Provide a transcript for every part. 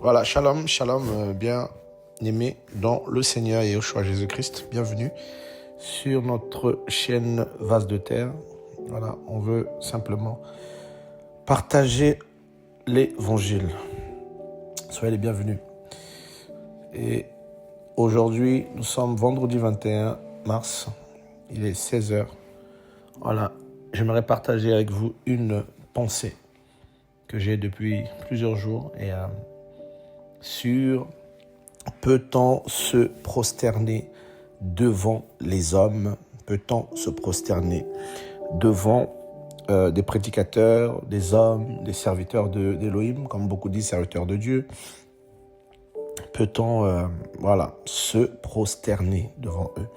Voilà, shalom, shalom, bien-aimés dans le Seigneur Yeshua Jésus-Christ. Bienvenue sur notre chaîne Vase de Terre. Voilà, on veut simplement partager l'évangile. Soyez les bienvenus. Et aujourd'hui, nous sommes vendredi 21 mars. Il est 16h. Voilà, j'aimerais partager avec vous une pensée que j'ai depuis plusieurs jours sur peut-on se prosterner devant les hommes? Peut-on se prosterner devant des prédicateurs, des hommes, des serviteurs d'Élohim, comme beaucoup disent, serviteurs de Dieu? Peut-on se prosterner devant eux?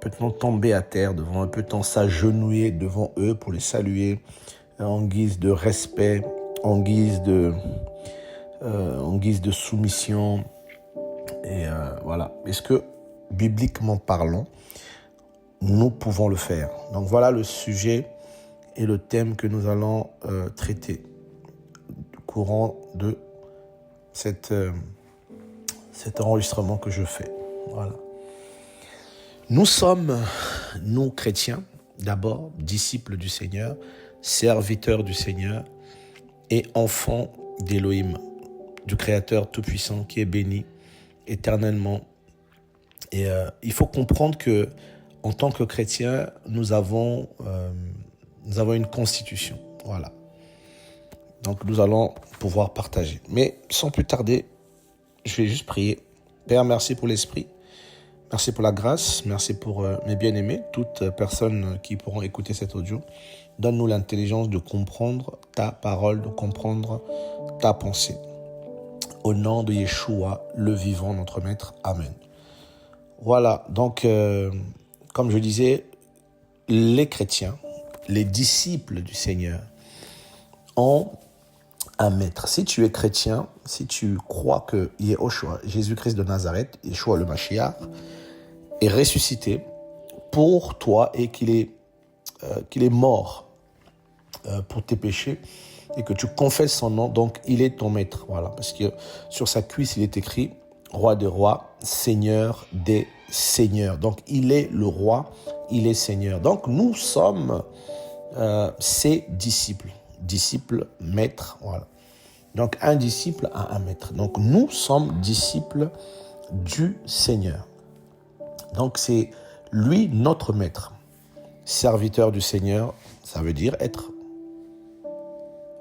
Peut-on tomber à terre devant eux? Peut-on s'agenouiller devant eux pour les saluer en guise de respect, en guise de soumission? Et voilà. Est-ce que, bibliquement parlant, nous pouvons le faire? Donc voilà le sujet et le thème que nous allons traiter au courant de cet enregistrement que je fais. Voilà. Nous sommes, nous chrétiens, d'abord disciples du Seigneur, serviteurs du Seigneur et enfants d'Élohim, du Créateur Tout-Puissant qui est béni éternellement. Et il faut comprendre que en tant que chrétiens, nous avons une constitution. Voilà. Donc nous allons pouvoir partager. Mais sans plus tarder, je vais juste prier. Père, merci pour l'esprit. Merci pour la grâce. Merci pour mes bien-aimés, toutes personnes qui pourront écouter cet audio. Donne-nous l'intelligence de comprendre ta parole, de comprendre ta pensée. Au nom de Yeshua, le vivant, notre Maître. Amen. Voilà, donc, comme je disais, les chrétiens, les disciples du Seigneur ont un maître. Si tu es chrétien, si tu crois que Yeshua, Jésus-Christ de Nazareth, Yeshua le Mashiach, est ressuscité pour toi et qu'il est mort pour tes péchés, et que tu confesses son nom, donc il est ton maître. Voilà, parce que sur sa cuisse, il est écrit Roi des rois, Seigneur des seigneurs. Donc il est le roi, il est Seigneur. Donc nous sommes ses disciples, maîtres. Voilà. Donc un disciple a un maître. Donc nous sommes disciples du Seigneur. Donc c'est lui notre maître. Serviteur du Seigneur, ça veut dire être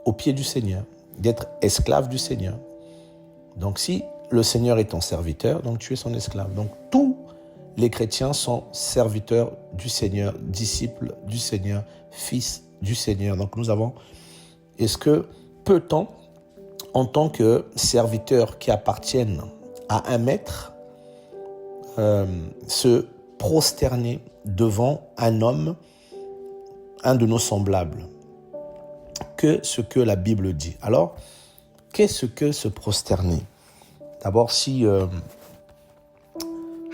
au pied du Seigneur, d'être esclave du Seigneur. Donc si le Seigneur est ton serviteur, donc tu es son esclave. Donc tous les chrétiens sont serviteurs du Seigneur, disciples du Seigneur, fils du Seigneur. Donc peut-on, en tant que serviteurs qui appartiennent à un maître, se prosterner devant un homme, un de nos semblables? Que ce que la Bible dit. Alors, qu'est-ce que se prosterner? D'abord, je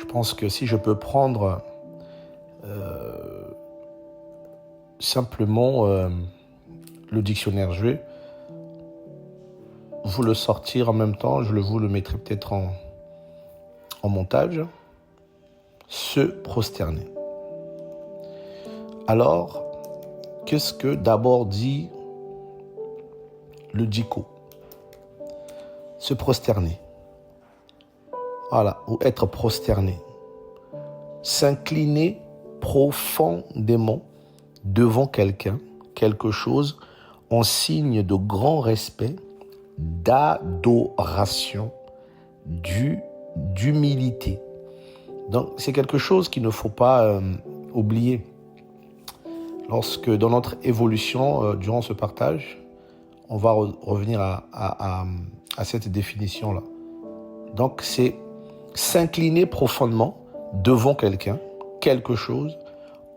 pense que si je peux prendre simplement le dictionnaire, je vais vous le sortir en même temps, vous le mettrai peut-être en montage. Se prosterner. Alors, qu'est-ce que d'abord dit le dico? Se prosterner. Voilà, ou être prosterné. S'incliner profondément devant quelqu'un, quelque chose, en signe de grand respect, d'adoration, d'humilité. Donc, c'est quelque chose qu'il ne faut pas oublier. Lorsque, dans notre évolution, durant ce partage, on va revenir à cette définition-là. Donc, c'est s'incliner profondément devant quelqu'un, quelque chose,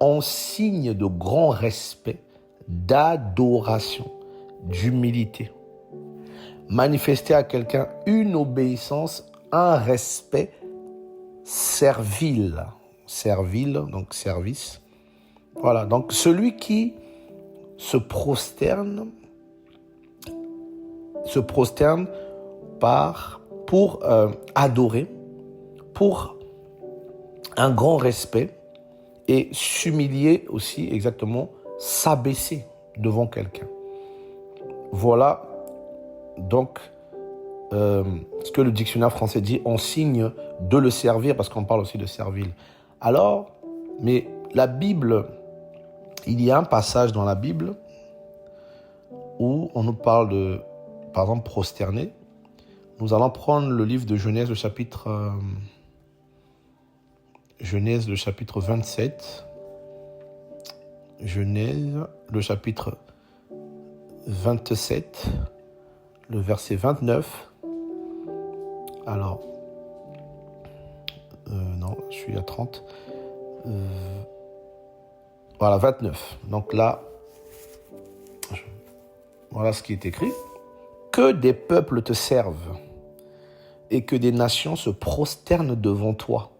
en signe de grand respect, d'adoration, d'humilité. Manifester à quelqu'un une obéissance, un respect servile, donc service. Voilà, donc celui qui se prosterne par pour adorer, pour un grand respect et s'humilier aussi, exactement, s'abaisser devant quelqu'un. Voilà donc ce que le dictionnaire français dit en signe de le servir, parce qu'on parle aussi de servile. Alors, mais la Bible, il y a un passage dans la Bible où on nous parle de, par exemple, prosterner. Nous allons prendre le livre de Genèse, le chapitre 27. Genèse, le chapitre 27, le verset 29. Alors, non, je suis à 30. Voilà, 29. Donc là, voilà ce qui est écrit. Que des peuples te servent et que des nations se prosternent devant toi.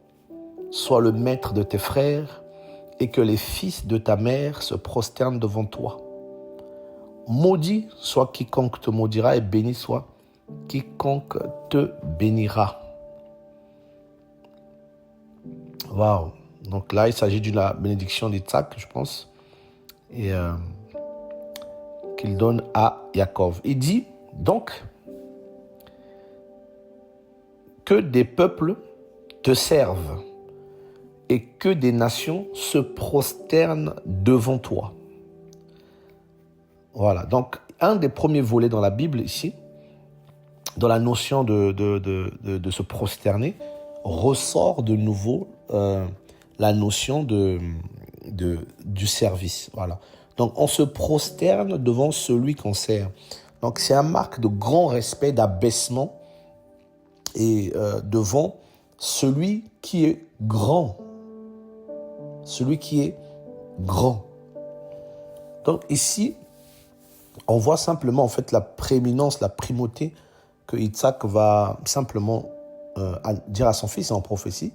Sois le maître de tes frères et que les fils de ta mère se prosternent devant toi. Maudit soit quiconque te maudira et béni soit quiconque te bénira. Waouh! Donc là, il s'agit de la bénédiction d'Isaac, je pense, et qu'il donne à Jacob. Il dit donc que des peuples te servent et que des nations se prosternent devant toi. Voilà, donc un des premiers volets dans la Bible ici, dans la notion de se prosterner, ressort de nouveau la notion du service. Voilà. Donc on se prosterne devant celui qu'on sert. Donc c'est un marque de grand respect, d'abaissement et devant celui qui est grand. Celui qui est grand. Donc ici, on voit simplement en fait la prééminence, la primauté que Isaac va simplement dire à son fils en prophétie,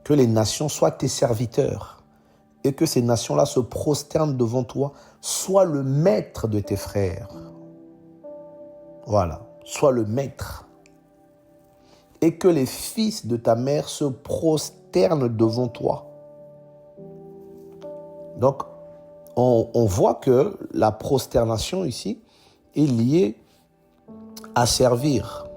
que les nations soient tes serviteurs et que ces nations-là se prosternent devant toi. Sois le maître de tes frères. Voilà, sois le maître. Et que les fils de ta mère se prosternent devant toi. Donc, on voit que la prosternation ici est liée à servir.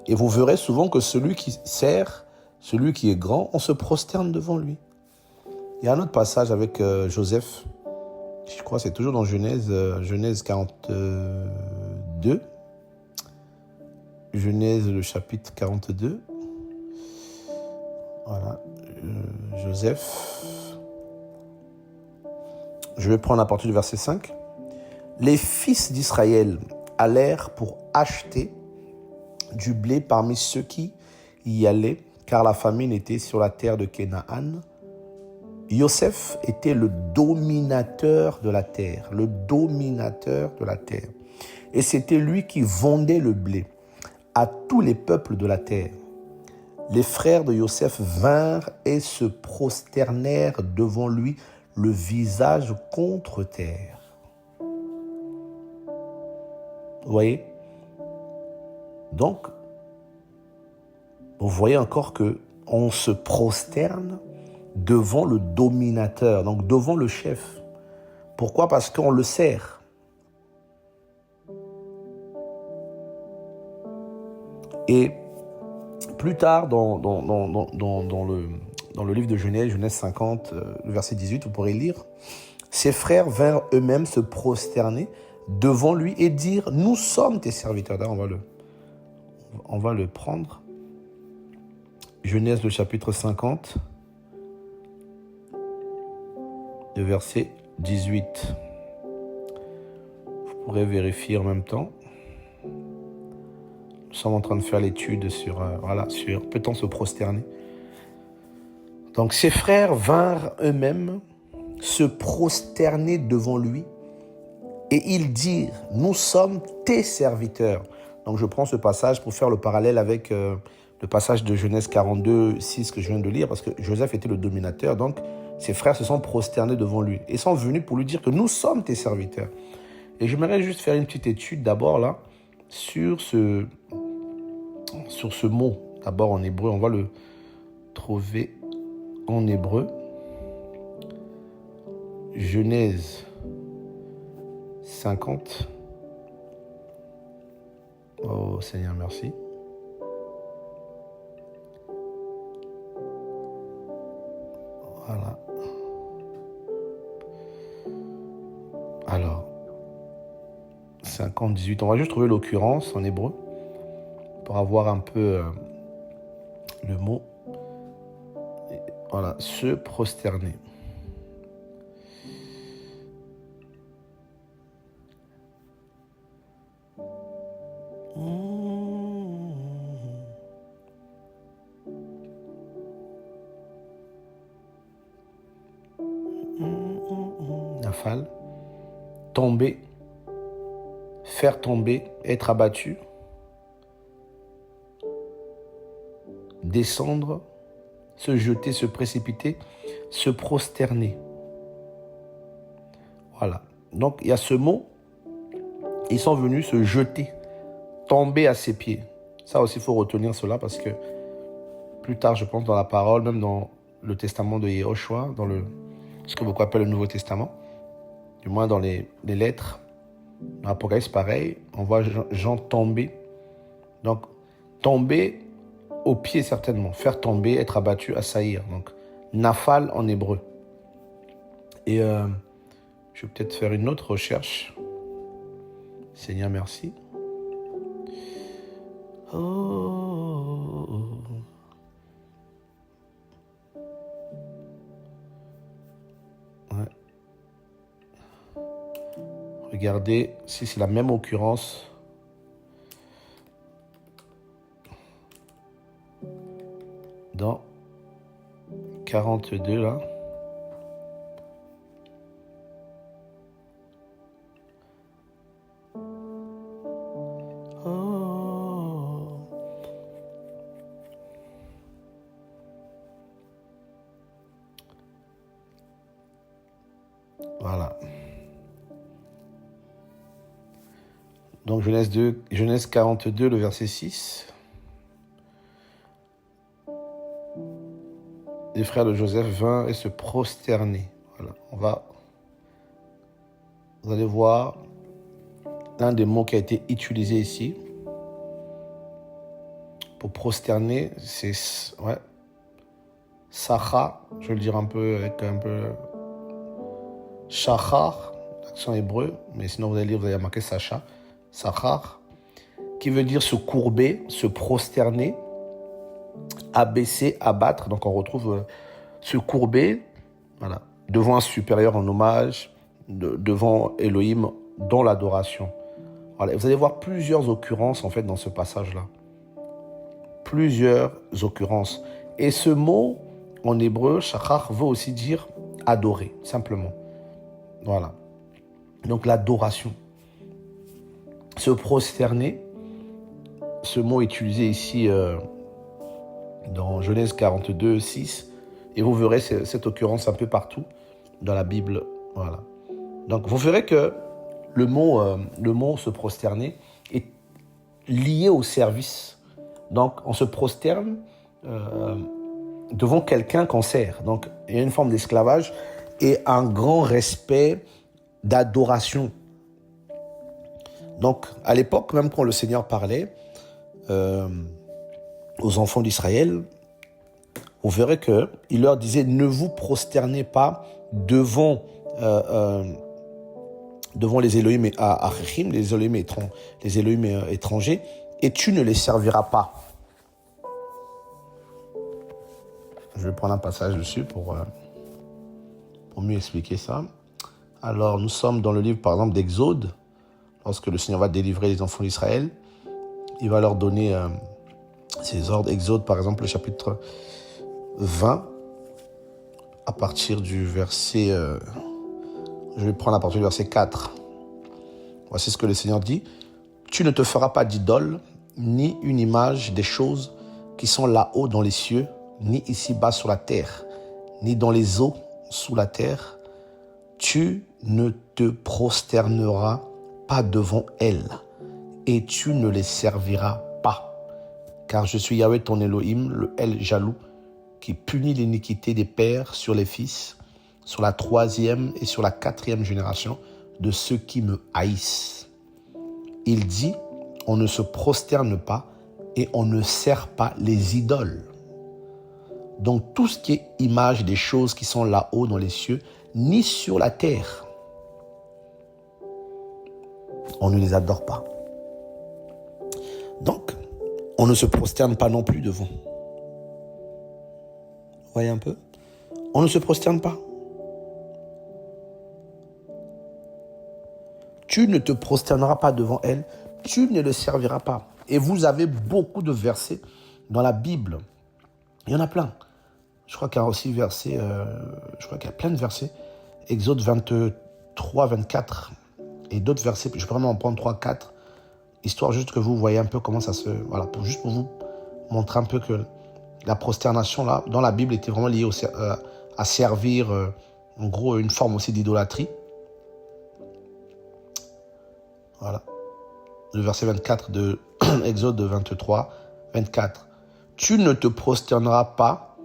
Et vous verrez souvent que celui qui sert, celui qui est grand, on se prosterne devant lui. Il y a un autre passage avec Joseph, je crois que c'est toujours dans Genèse 42. Genèse, le chapitre 42. Voilà, Joseph. Je vais prendre à partir du verset 5. Les fils d'Israël allèrent pour acheter du blé parmi ceux qui y allaient, car la famine était sur la terre de Canaan. Joseph était le dominateur de la terre, le dominateur de la terre. Et c'était lui qui vendait le blé à tous les peuples de la terre. Les frères de Joseph vinrent et se prosternèrent devant lui, le visage contre terre. Vous voyez? Donc, vous voyez encore que on se prosterne devant le dominateur, donc devant le chef. Pourquoi? Parce qu'on le sert. Et plus tard, dans le livre de Genèse 50, le verset 18, vous pourrez lire, ses frères vinrent eux-mêmes se prosterner devant lui et dire, nous sommes tes serviteurs. Là, on va le prendre. Genèse, le chapitre 50, le verset 18. Vous pourrez vérifier en même temps. Nous sommes en train de faire l'étude sur peut-on se prosterner. Donc ses frères vinrent eux-mêmes se prosterner devant lui et ils dirent, nous sommes tes serviteurs. Donc je prends ce passage pour faire le parallèle avec le passage de Genèse 42, 6 que je viens de lire, parce que Joseph était le dominateur, donc ses frères se sont prosternés devant lui et sont venus pour lui dire que nous sommes tes serviteurs. Et j'aimerais juste faire une petite étude d'abord là sur sur ce mot. D'abord en hébreu, on va le trouver en hébreu. Genèse 50. Oh Seigneur, merci. Voilà. Alors, 50, 18. On va juste trouver l'occurrence en hébreu pour avoir un peu le mot. Voilà, se prosterner. Nafal. Tomber. Faire tomber. Être abattu. Descendre. Se jeter, se précipiter. Se prosterner. Voilà. Donc, il y a ce mot. Ils sont venus se jeter. Tomber à ses pieds. Ça aussi, il faut retenir cela parce que plus tard, je pense, dans la parole, même dans le testament de Yehoshua, dans ce que beaucoup appellent le Nouveau Testament, du moins dans les lettres, dans l'Apocalypse, pareil, on voit Jean tomber. Donc, tomber au pied, certainement. Faire tomber, être abattu, assaillir. Donc, nafal en hébreu. Et je vais peut-être faire une autre recherche. Seigneur, merci. Oh. Ouais. Regardez si c'est la même occurrence. Dans 42 là. Voilà. Donc Genèse 42, le verset 6. Les frères de Joseph vinrent et se prosterner. Voilà. Vous allez voir l'un des mots qui a été utilisé ici. Pour prosterner, c'est Sacha, je vais le dire un peu avec un peu Shachar, l'accent hébreu, mais sinon vous allez lire, vous allez marquer Sacha, Sachar, qui veut dire se courber, se prosterner, abaisser, abattre. Donc on retrouve se courber, voilà, devant un supérieur en hommage, devant Elohim dans l'adoration. Voilà. Vous allez voir plusieurs occurrences en fait dans ce passage-là. Plusieurs occurrences. Et ce mot en hébreu, shachar, veut aussi dire adorer, simplement. Voilà. Donc l'adoration. Se prosterner, ce mot est utilisé ici dans Genèse 42, 6. Et vous verrez cette occurrence un peu partout dans la Bible. Voilà. Donc vous verrez que le mot se prosterner est lié au service. Donc on se prosterne devant quelqu'un qu'on sert. Donc il y a une forme d'esclavage et un grand respect d'adoration. Donc à l'époque, même quand le Seigneur parlait aux enfants d'Israël, vous verrez qu'il leur disait « Ne vous prosternez pas devant les Elohim Achim, les Elohim étrangers, et tu ne les serviras pas. » Je vais prendre un passage dessus pour mieux expliquer ça. Alors, nous sommes dans le livre, par exemple, d'Exode. Lorsque le Seigneur va délivrer les enfants d'Israël, il va leur donner ses ordres. Exode, par exemple, le chapitre 20, à partir du verset... je vais prendre à partir du verset 4. Voici ce que le Seigneur dit. « Tu ne te feras pas d'idole, ni une image des choses qui sont là-haut dans les cieux, ni ici-bas sur la terre, ni dans les eaux sous la terre. Tu ne te prosterneras pas devant elles, et tu ne les serviras pas. Car je suis Yahweh ton Elohim, le El jaloux, qui punit l'iniquité des pères sur les fils, sur la 3e et sur la 4e génération de ceux qui me haïssent. Il dit, on ne se prosterne pas et on ne sert pas les idoles. Donc tout ce qui est image des choses qui sont là-haut dans les cieux, ni sur la terre, on ne les adore pas. Donc, on ne se prosterne pas non plus devant. Vous voyez un peu? On ne se prosterne pas. Tu ne te prosterneras pas devant elle, tu ne le serviras pas. Et vous avez beaucoup de versets dans la Bible. Il y en a plein. Je crois qu'il y a aussi versets, je crois qu'il y a plein de versets. Exode 23, 24 et d'autres versets. Je vais vraiment en prendre 3, 4. Histoire juste que vous voyez un peu comment ça se... Voilà, juste pour vous montrer un peu que la prosternation, là, dans la Bible, était vraiment liée à servir, en gros, une forme aussi d'idolâtrie. Voilà. Le verset 24 de Exode 23, 24. Tu ne te prosterneras pas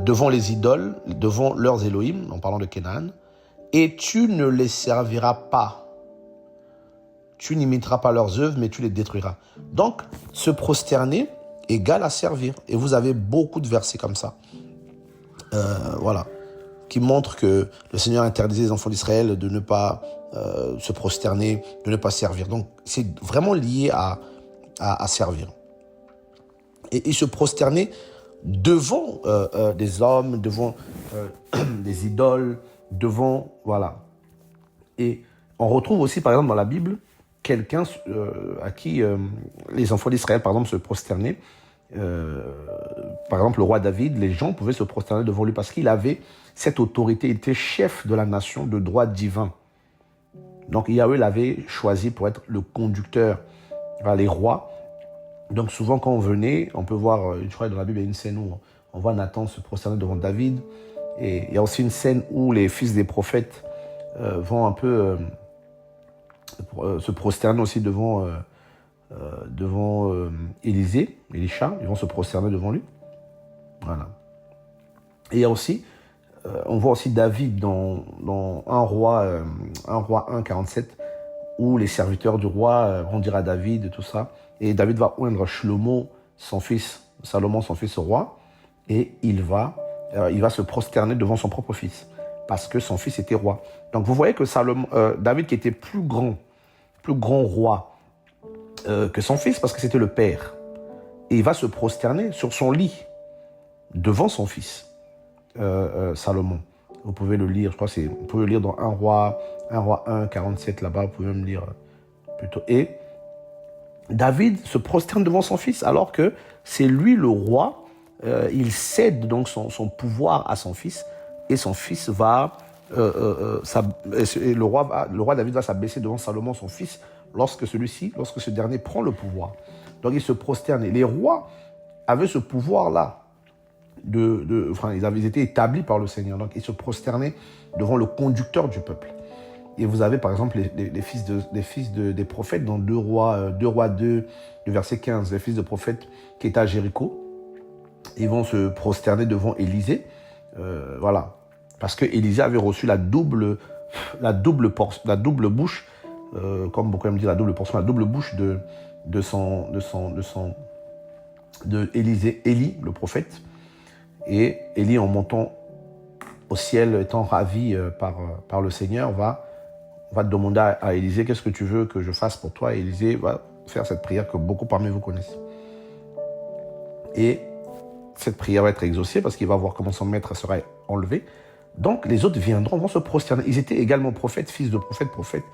devant les idoles, devant leurs Elohim, en parlant de Canaan, et tu ne les serviras pas. Tu n'imiteras pas leurs œuvres, mais tu les détruiras. Donc, se prosterner égale à servir. Et vous avez beaucoup de versets comme ça. Voilà. Qui montrent que le Seigneur interdisait les enfants d'Israël de ne pas se prosterner, de ne pas servir. Donc, c'est vraiment lié à servir. Et se prosterner devant des hommes, devant des idoles, devant... Voilà. Et on retrouve aussi, par exemple, dans la Bible, quelqu'un à qui les enfants d'Israël, par exemple, se prosternaient. Par exemple, le roi David, les gens pouvaient se prosterner devant lui parce qu'il avait cette autorité. Il était chef de la nation de droit divin. Donc, Yahweh l'avait choisi pour être le conducteur vers les rois. Donc, souvent, quand on venait, on peut voir, je crois que dans la Bible, il y a une scène où on voit Nathan se prosterner devant David. Et il y a aussi une scène où les fils des prophètes vont un peu... se prosterner aussi devant Élisée, Élisha, ils vont se prosterner devant lui. Voilà. Et il y a aussi, on voit aussi David dans 1 roi 1, 47, où les serviteurs du roi vont dire à David et tout ça. Et David va oindre Shlomo, son fils, Salomon, son fils, au roi, et il va se prosterner devant son propre fils, parce que son fils était roi. Donc vous voyez que David, qui était plus grand roi que son fils, parce que c'était le père, et il va se prosterner sur son lit devant son fils, Salomon. Vous pouvez le lire, je crois que vous pouvez le lire dans 1 roi 1, 47 là-bas, vous pouvez même lire plutôt. Et David se prosterne devant son fils alors que c'est lui le roi. Il cède donc son pouvoir à son fils, et son fils va... le roi David va s'abaisser devant Salomon, son fils, lorsque ce dernier prend le pouvoir. Donc il se prosterne. Les rois avaient ce pouvoir-là. Ils étaient établis par le Seigneur. Donc ils se prosternaient devant le conducteur du peuple. Et vous avez par exemple les fils des prophètes dans 2 rois 2, du verset 15, les fils de prophètes qui étaient à Jéricho. Ils vont se prosterner devant Élisée. Voilà. Parce que Élisée avait reçu la double bouche, comme beaucoup aiment dire, la double portion, la double bouche de Élisée, Élie, le prophète. Et Élie, en montant au ciel, étant ravi par le Seigneur, va demander à Élisée, qu'est-ce que tu veux que je fasse pour toi? Et Élisée va faire cette prière que beaucoup parmi vous connaissent. Et cette prière va être exaucée parce qu'il va voir comment son maître sera enlevé. Donc les autres viendront, vont se prosterner. Ils étaient également prophètes, fils de prophètes.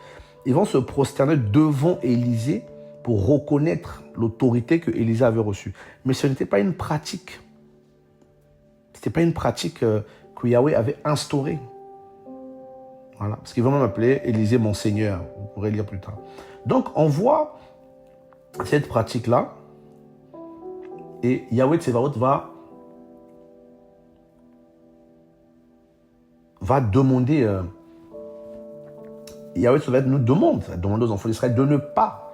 Ils vont se prosterner devant Élisée pour reconnaître l'autorité que Élisée avait reçue. Mais ce n'était pas une pratique. Ce n'était pas une pratique que Yahweh avait instaurée. Voilà. Parce qu'il va même appeler Élisée mon Seigneur. Vous pourrez lire plus tard. Donc on voit cette pratique-là. Et Yahweh Tsevaot va demander, Yahweh Tsevaot nous demande aux enfants d'Israël de ne pas,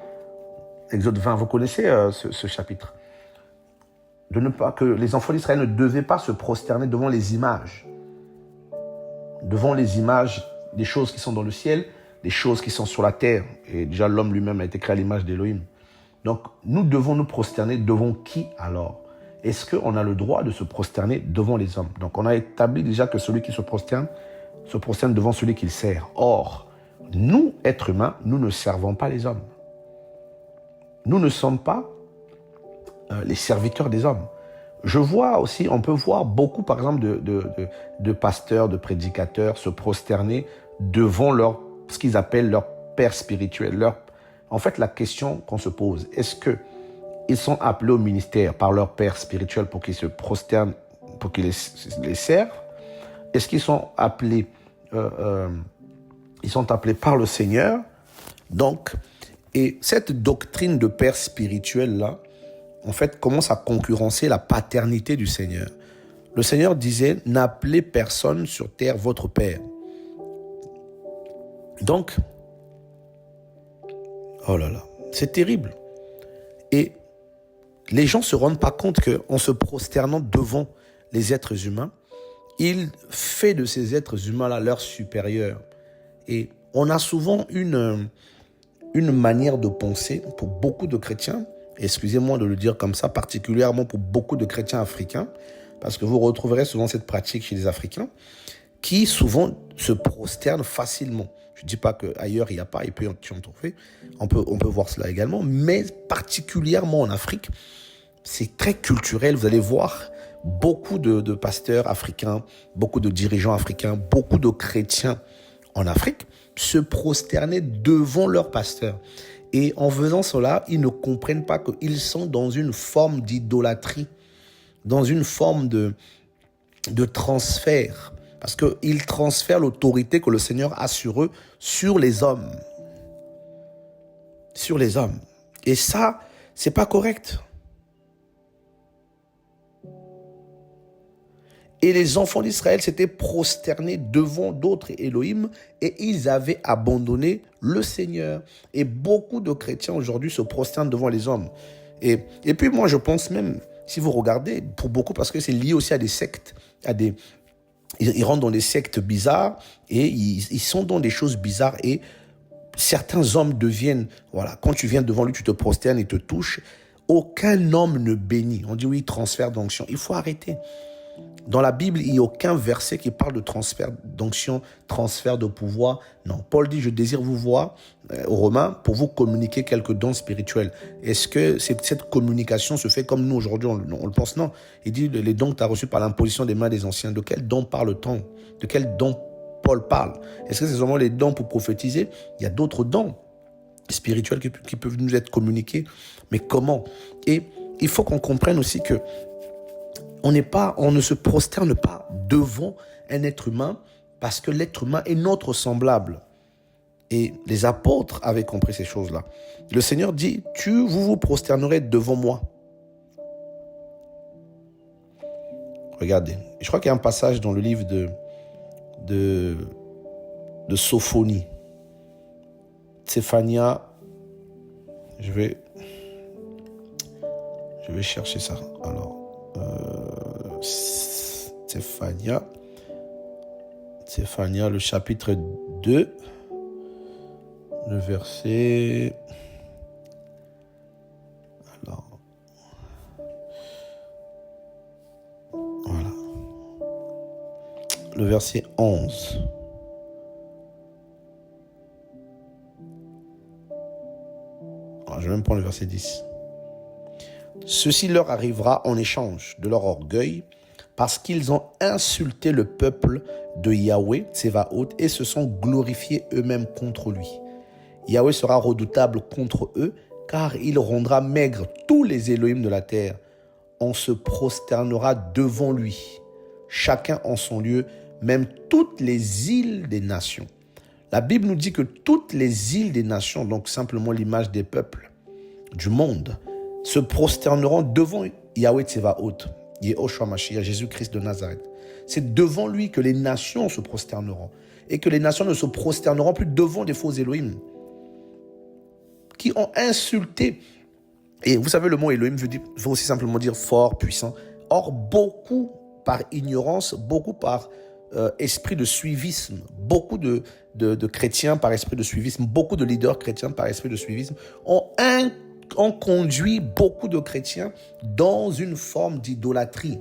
Exode 20, vous connaissez ce chapitre, que les enfants d'Israël ne devaient pas se prosterner devant les images des choses qui sont dans le ciel, des choses qui sont sur la terre. Et déjà, l'homme lui-même a été créé à l'image d'Élohim. Donc, nous devons nous prosterner devant qui alors? Est-ce qu'on a le droit de se prosterner devant les hommes? Donc, on a établi déjà que celui qui se prosterne devant celui qu'il sert. Or, nous, êtres humains, nous ne servons pas les hommes. Nous ne sommes pas les serviteurs des hommes. Je vois aussi, on peut voir beaucoup, par exemple, de pasteurs, de prédicateurs se prosterner devant ce qu'ils appellent leur père spirituel. En fait, la question qu'on se pose, est-ce qu'ils sont appelés au ministère par leur père spirituel pour qu'ils se prosternent, pour qu'ils les servent? Est-ce qu'ils sont appelés, par le Seigneur? Donc, et cette doctrine de père spirituel-là, en fait, commence à concurrencer la paternité du Seigneur. Le Seigneur disait, n'appelez personne sur terre votre père. Donc, oh là là, c'est terrible. Et les gens ne se rendent pas compte qu'en se prosternant devant les êtres humains, il fait de ces êtres humains-là leur supérieur. Et on a souvent une manière de penser pour beaucoup de chrétiens, excusez-moi de le dire comme ça, particulièrement pour beaucoup de chrétiens africains, parce que vous retrouverez souvent cette pratique chez les Africains, qui souvent se prosternent facilement. Je ne dis pas qu'ailleurs il n'y a pas, il peut y en trouver, on peut voir cela également, mais particulièrement en Afrique, c'est très culturel. Vous allez voir beaucoup de pasteurs africains, beaucoup de dirigeants africains, beaucoup de chrétiens en Afrique se prosterner devant leur pasteur. Et en faisant cela, ils ne comprennent pas qu'ils sont dans une forme d'idolâtrie, dans une forme de transfert. Parce qu'ils transfèrent l'autorité que le Seigneur a sur eux, sur les hommes. Sur les hommes. Et ça, c'est pas correct. Et les enfants d'Israël s'étaient prosternés devant d'autres Elohim et ils avaient abandonné le Seigneur. Et beaucoup de chrétiens aujourd'hui se prosternent devant les hommes. Et puis moi je pense même, si vous regardez, pour beaucoup, parce que c'est lié aussi à des sectes, ils rentrent dans des sectes bizarres et ils sont dans des choses bizarres et certains hommes deviennent, voilà, quand tu viens devant lui, tu te prosternes et te touches. Aucun homme ne bénit. On dit oui, transfert d'onction. Il faut arrêter. Dans la Bible, il n'y a aucun verset qui parle de transfert d'onction, transfert de pouvoir. Non, Paul dit, je désire vous voir, aux Romains, pour vous communiquer quelques dons spirituels. Est-ce que cette communication se fait comme nous aujourd'hui, on le pense? Non. Il dit, les dons que tu as reçus par l'imposition des mains des anciens. De quel don parle-t-on? De quel don Paul parle? Est-ce que c'est seulement les dons pour prophétiser? Il y a d'autres dons spirituels qui peuvent nous être communiqués. Mais comment? Et il faut qu'on comprenne aussi que on ne se prosterne pas devant un être humain parce que l'être humain est notre semblable. Et les apôtres avaient compris ces choses-là. Le Seigneur dit, vous vous prosternerez devant moi. Regardez, je crois qu'il y a un passage dans le livre de Sophonie. Tsephania, je vais chercher ça. Alors, Tsephania, le chapitre 2, le verset... Alors, voilà. Le verset 11. Alors, je vais même prendre le verset 10. Ceci leur arrivera en échange de leur orgueil parce qu'ils ont insulté le peuple de Yahweh, Tsevaot, et se sont glorifiés eux-mêmes contre lui. Yahweh sera redoutable contre eux, car il rendra maigres tous les Elohim de la terre. On se prosternera devant lui, chacun en son lieu, même toutes les îles des nations. La Bible nous dit que toutes les îles des nations, donc simplement l'image des peuples du monde, se prosterneront devant Yahweh Tsevaot, Yehoshua Mashiach, Jésus-Christ de Nazareth. C'est devant lui que les nations se prosterneront. Et que les nations ne se prosterneront plus devant des faux Elohim qui ont insulté Et vous savez, le mot Elohim veut aussi simplement dire fort, puissant. Or, beaucoup par ignorance, beaucoup par esprit de suivisme, beaucoup de chrétiens par esprit de suivisme, beaucoup de leaders chrétiens par esprit de suivisme ont conduit beaucoup de chrétiens dans une forme d'idolâtrie,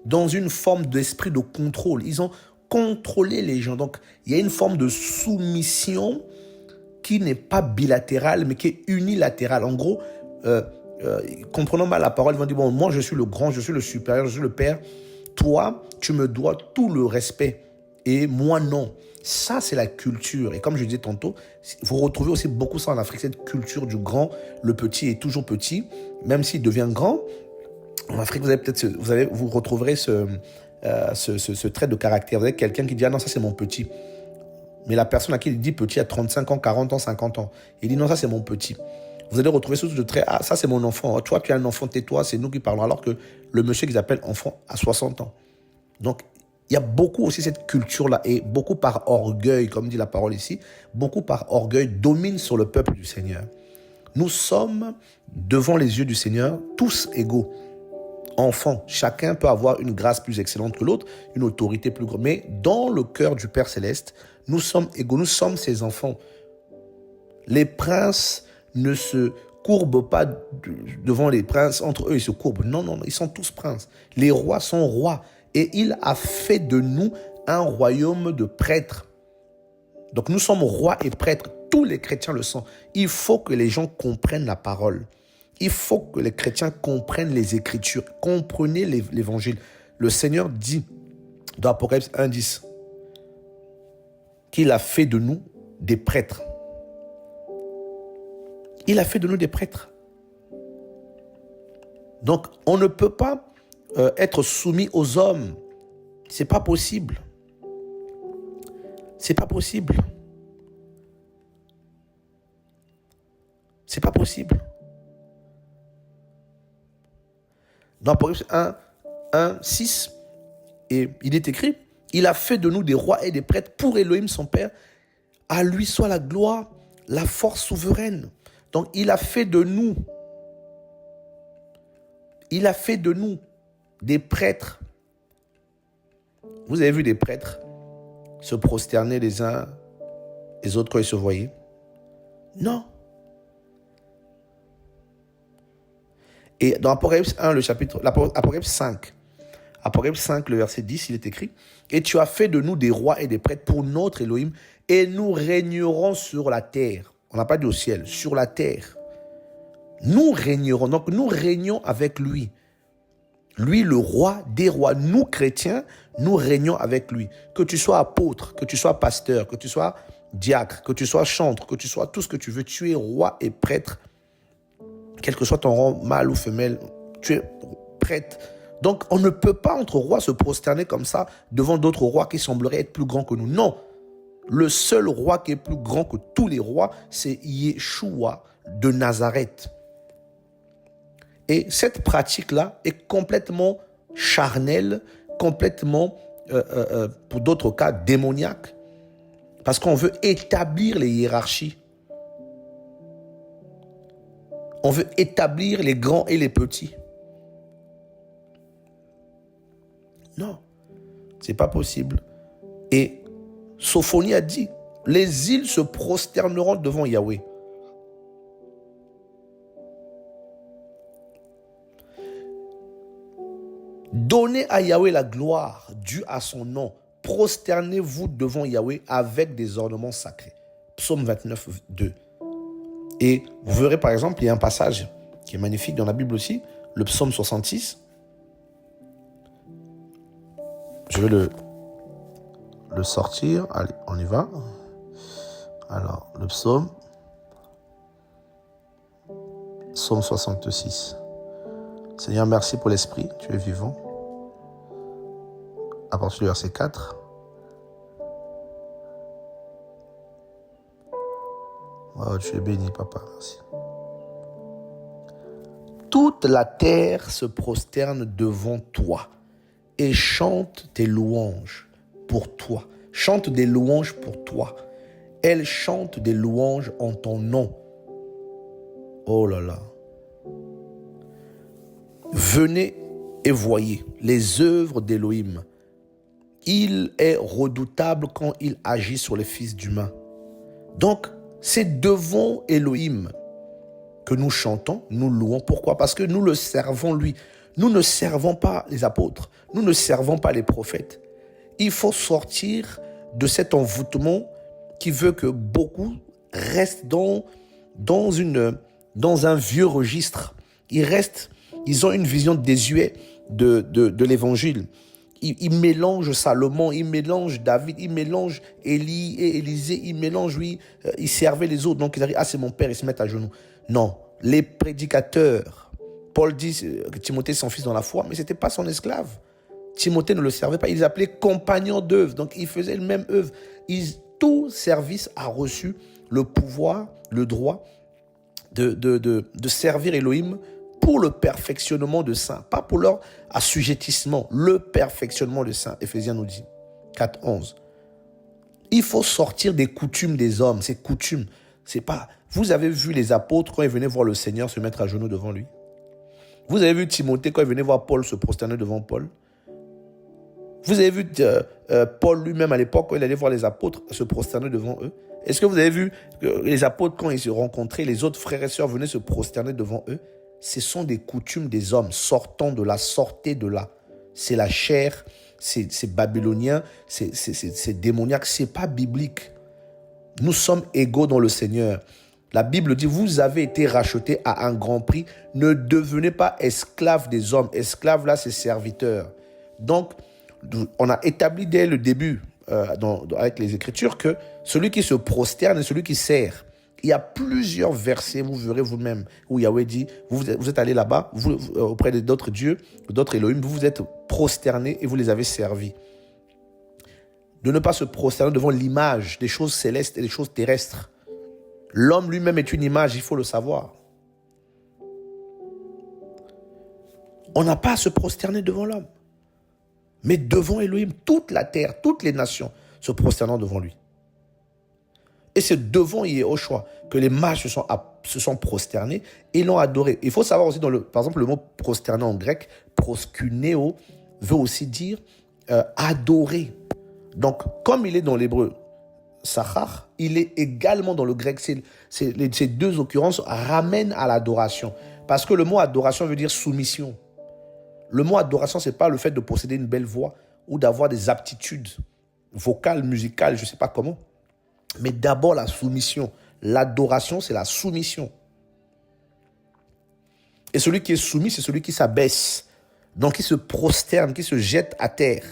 dans une forme d'esprit de contrôle. Ils ont contrôlé les gens. Donc, il y a une forme de soumission qui n'est pas bilatérale, mais qui est unilatérale. En gros, comprenons mal la parole, ils vont dire, bon, moi je suis le grand, je suis le supérieur, je suis le père, toi, tu me dois tout le respect, et moi non. Ça, c'est la culture. Et comme je disais tantôt, vous retrouvez aussi beaucoup ça en Afrique, cette culture du grand, le petit est toujours petit, même s'il devient grand. En Afrique, vous retrouverez ce trait de caractère. Vous avez quelqu'un qui dit, ah non, ça c'est mon petit. Mais la personne à qui il dit petit a 35 ans, 40 ans, 50 ans. Il dit, non, ça c'est mon petit. Vous allez retrouver ce de trait, ah, ça c'est mon enfant. Toi, tu as un enfant, tais-toi, c'est nous qui parlons. Alors que le monsieur qu'ils appellent enfant a 60 ans. Donc, il y a beaucoup aussi cette culture-là, et beaucoup par orgueil, comme dit la parole ici, beaucoup par orgueil domine sur le peuple du Seigneur. Nous sommes, devant les yeux du Seigneur, tous égaux. Enfants, chacun peut avoir une grâce plus excellente que l'autre, une autorité plus grande. Mais dans le cœur du Père Céleste, nous sommes égaux, nous sommes ses enfants. Les princes ne se courbent pas devant les princes, entre eux ils se courbent. Non, non, ils sont tous princes. Les rois sont rois. Et il a fait de nous un royaume de prêtres. Donc nous sommes rois et prêtres. Tous les chrétiens le sont. Il faut que les gens comprennent la parole. Il faut que les chrétiens comprennent les Écritures. Comprenez l'Évangile. Le Seigneur dit dans Apocalypse 1:10 qu'il a fait de nous des prêtres. Il a fait de nous des prêtres. Donc, on ne peut pas être soumis aux hommes. C'est pas possible. C'est pas possible. C'est pas possible. Dans Apocalypse 1:6, et il est écrit, il a fait de nous des rois et des prêtres pour Elohim son Père. À lui soit la gloire, la force souveraine. Donc, il a fait de nous des prêtres. Vous avez vu des prêtres se prosterner les uns les autres quand ils se voyaient? Non. Et dans Apocalypse 1, Apocalypse 5, le verset 10, il est écrit, « Et tu as fait de nous des rois et des prêtres pour notre Elohim, et nous régnerons sur la terre. » On n'a pas dit au ciel, sur la terre. Nous régnerons, donc nous régnons avec lui. Lui, le roi des rois. Nous, chrétiens, nous régnons avec lui. Que tu sois apôtre, que tu sois pasteur, que tu sois diacre, que tu sois chantre, que tu sois tout ce que tu veux, tu es roi et prêtre. Quel que soit ton rang, mâle ou femelle, tu es prêtre. Donc, on ne peut pas, entre rois, se prosterner comme ça devant d'autres rois qui sembleraient être plus grands que nous. Non. Le seul roi qui est plus grand que tous les rois, c'est Yeshua de Nazareth. Et cette pratique-là est complètement charnelle, complètement, pour d'autres cas, démoniaque. Parce qu'on veut établir les hiérarchies. On veut établir les grands et les petits. Non, c'est pas possible. Et Sophonie a dit, les îles se prosterneront devant Yahweh. Donnez à Yahweh la gloire due à son nom. Prosternez-vous devant Yahweh avec des ornements sacrés. Psaume 29, 2. Et vous verrez par exemple, il y a un passage qui est magnifique dans la Bible aussi, le psaume 66. Je vais le sortir. Allez, on y va. Alors, le psaume 66. Seigneur, merci pour l'esprit, tu es vivant. À partir du verset 4. Oh, tu es béni, papa, merci. Toute la terre se prosterne devant toi et chante tes louanges pour toi. Chante des louanges pour toi. Elle chante des louanges en ton nom. Oh là là. venez et voyez les œuvres d'Élohim. Il est redoutable quand il agit sur les fils d'humains. Donc, c'est devant Élohim que nous chantons, nous louons. Pourquoi? Parce que nous le servons lui. Nous ne servons pas les apôtres. Nous ne servons pas les prophètes. Il faut sortir de cet envoûtement qui veut que beaucoup restent dans un vieux registre. Ils ont une vision désuète de l'évangile. Ils mélangent Salomon, ils mélangent David, ils mélangent Élie et Élisée, ils mélangent, ils servaient les autres. Donc ils arrivent, c'est mon père, ils se mettent à genoux. Non, les prédicateurs, Paul dit que Timothée est son fils dans la foi, mais ce n'était pas son esclave. Timothée ne le servait pas, il les appelait compagnons d'œuvre. Donc ils faisaient le même œuvre. Tout service a reçu le pouvoir, le droit de servir Elohim pour le perfectionnement de saints, pas pour leur assujettissement, le perfectionnement de saints. Éphésiens nous dit, 4:11. Il faut sortir des coutumes des hommes, ces coutumes. C'est pas. Vous avez vu les apôtres quand ils venaient voir le Seigneur se mettre à genoux devant lui. Vous avez vu Timothée quand il venait voir Paul se prosterner devant Paul. Vous avez vu Paul lui-même à l'époque quand il allait voir les apôtres se prosterner devant eux. Est-ce que vous avez vu que les apôtres quand ils se rencontraient, les autres frères et sœurs venaient se prosterner devant eux? Ce sont des coutumes des hommes. Sortons de là, sortez de là. C'est la chair, c'est babylonien, c'est démoniaque, c'est pas biblique. Nous sommes égaux dans le Seigneur. La Bible dit, vous avez été rachetés à un grand prix. Ne devenez pas esclaves des hommes. Esclaves, là, c'est serviteurs. Donc, on a établi dès le début, avec les Écritures, que celui qui se prosterne est celui qui sert. Il y a plusieurs versets, vous verrez vous-même, où Yahweh dit, vous êtes allés là-bas, auprès d'autres dieux, d'autres Elohim, vous vous êtes prosternés et vous les avez servis. De ne pas se prosterner devant l'image des choses célestes et des choses terrestres. L'homme lui-même est une image, il faut le savoir. On n'a pas à se prosterner devant l'homme, mais devant Elohim, toute la terre, toutes les nations se prosternant devant lui. Et c'est devant Yehoshua que les mages se sont prosternés et l'ont adoré. Il faut savoir aussi, par exemple, le mot prosterner en grec, proskuneo, veut aussi dire adorer. Donc, comme il est dans l'hébreu, Sachar, il est également dans le grec. Ces deux occurrences ramènent à l'adoration. Parce que le mot adoration veut dire soumission. Le mot adoration, ce n'est pas le fait de posséder une belle voix ou d'avoir des aptitudes vocales, musicales, je ne sais pas comment. Mais d'abord la soumission. L'adoration, c'est la soumission. Et celui qui est soumis, c'est celui qui s'abaisse. Donc, qui se prosterne, qui se jette à terre.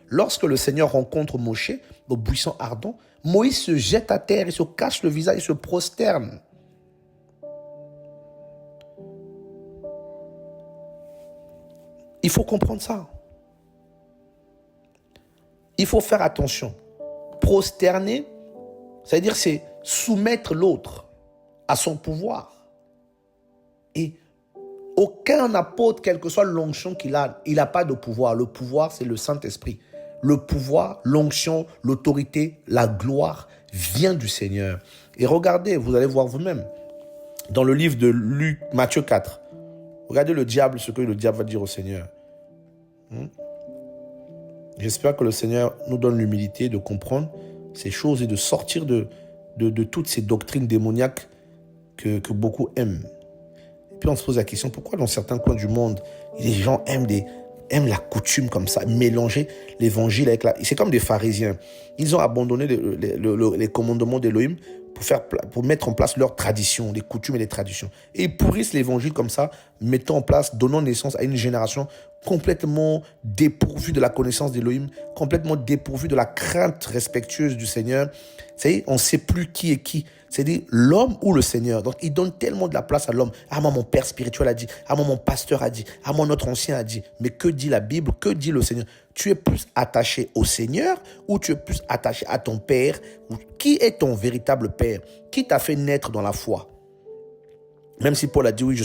Lorsque le Seigneur rencontre Moïse au buisson ardent, Moïse se jette à terre, il se cache le visage, il se prosterne. Il faut comprendre ça. Il faut faire attention. Prosterner, c'est-à-dire c'est soumettre l'autre à son pouvoir. Et aucun apôtre, quelle que soit l'onction qu'il a, il n'a pas de pouvoir. Le pouvoir, c'est le Saint-Esprit. Le pouvoir, l'onction, l'autorité, la gloire vient du Seigneur. Et regardez, vous allez voir vous-même, dans le livre de Matthieu 4, regardez ce que le diable va dire au Seigneur. J'espère que le Seigneur nous donne l'humilité de comprendre ces choses et de sortir de toutes ces doctrines démoniaques que beaucoup aiment. Et puis on se pose la question, pourquoi dans certains coins du monde, les gens aiment la coutume comme ça, mélanger l'évangile avec c'est comme des pharisiens. Ils ont abandonné les commandements d'Élohim pour mettre en place leurs traditions, les coutumes et les traditions. Et ils pourrissent l'évangile comme ça, mettant en place, donnant naissance à une génération complètement dépourvue de la connaissance d'Élohim, complètement dépourvue de la crainte respectueuse du Seigneur. C'est-à-dire, on ne sait plus qui est qui. C'est-à-dire l'homme ou le Seigneur. Donc, il donne tellement de la place à l'homme. Ah, moi, mon père spirituel a dit. Ah, moi, mon pasteur a dit. Ah, moi, notre ancien a dit. Mais que dit la Bible? Que dit le Seigneur? Tu es plus attaché au Seigneur ou tu es plus attaché à ton père? Qui est ton véritable père? Qui t'a fait naître dans la foi? Même si Paul a dit, oui, je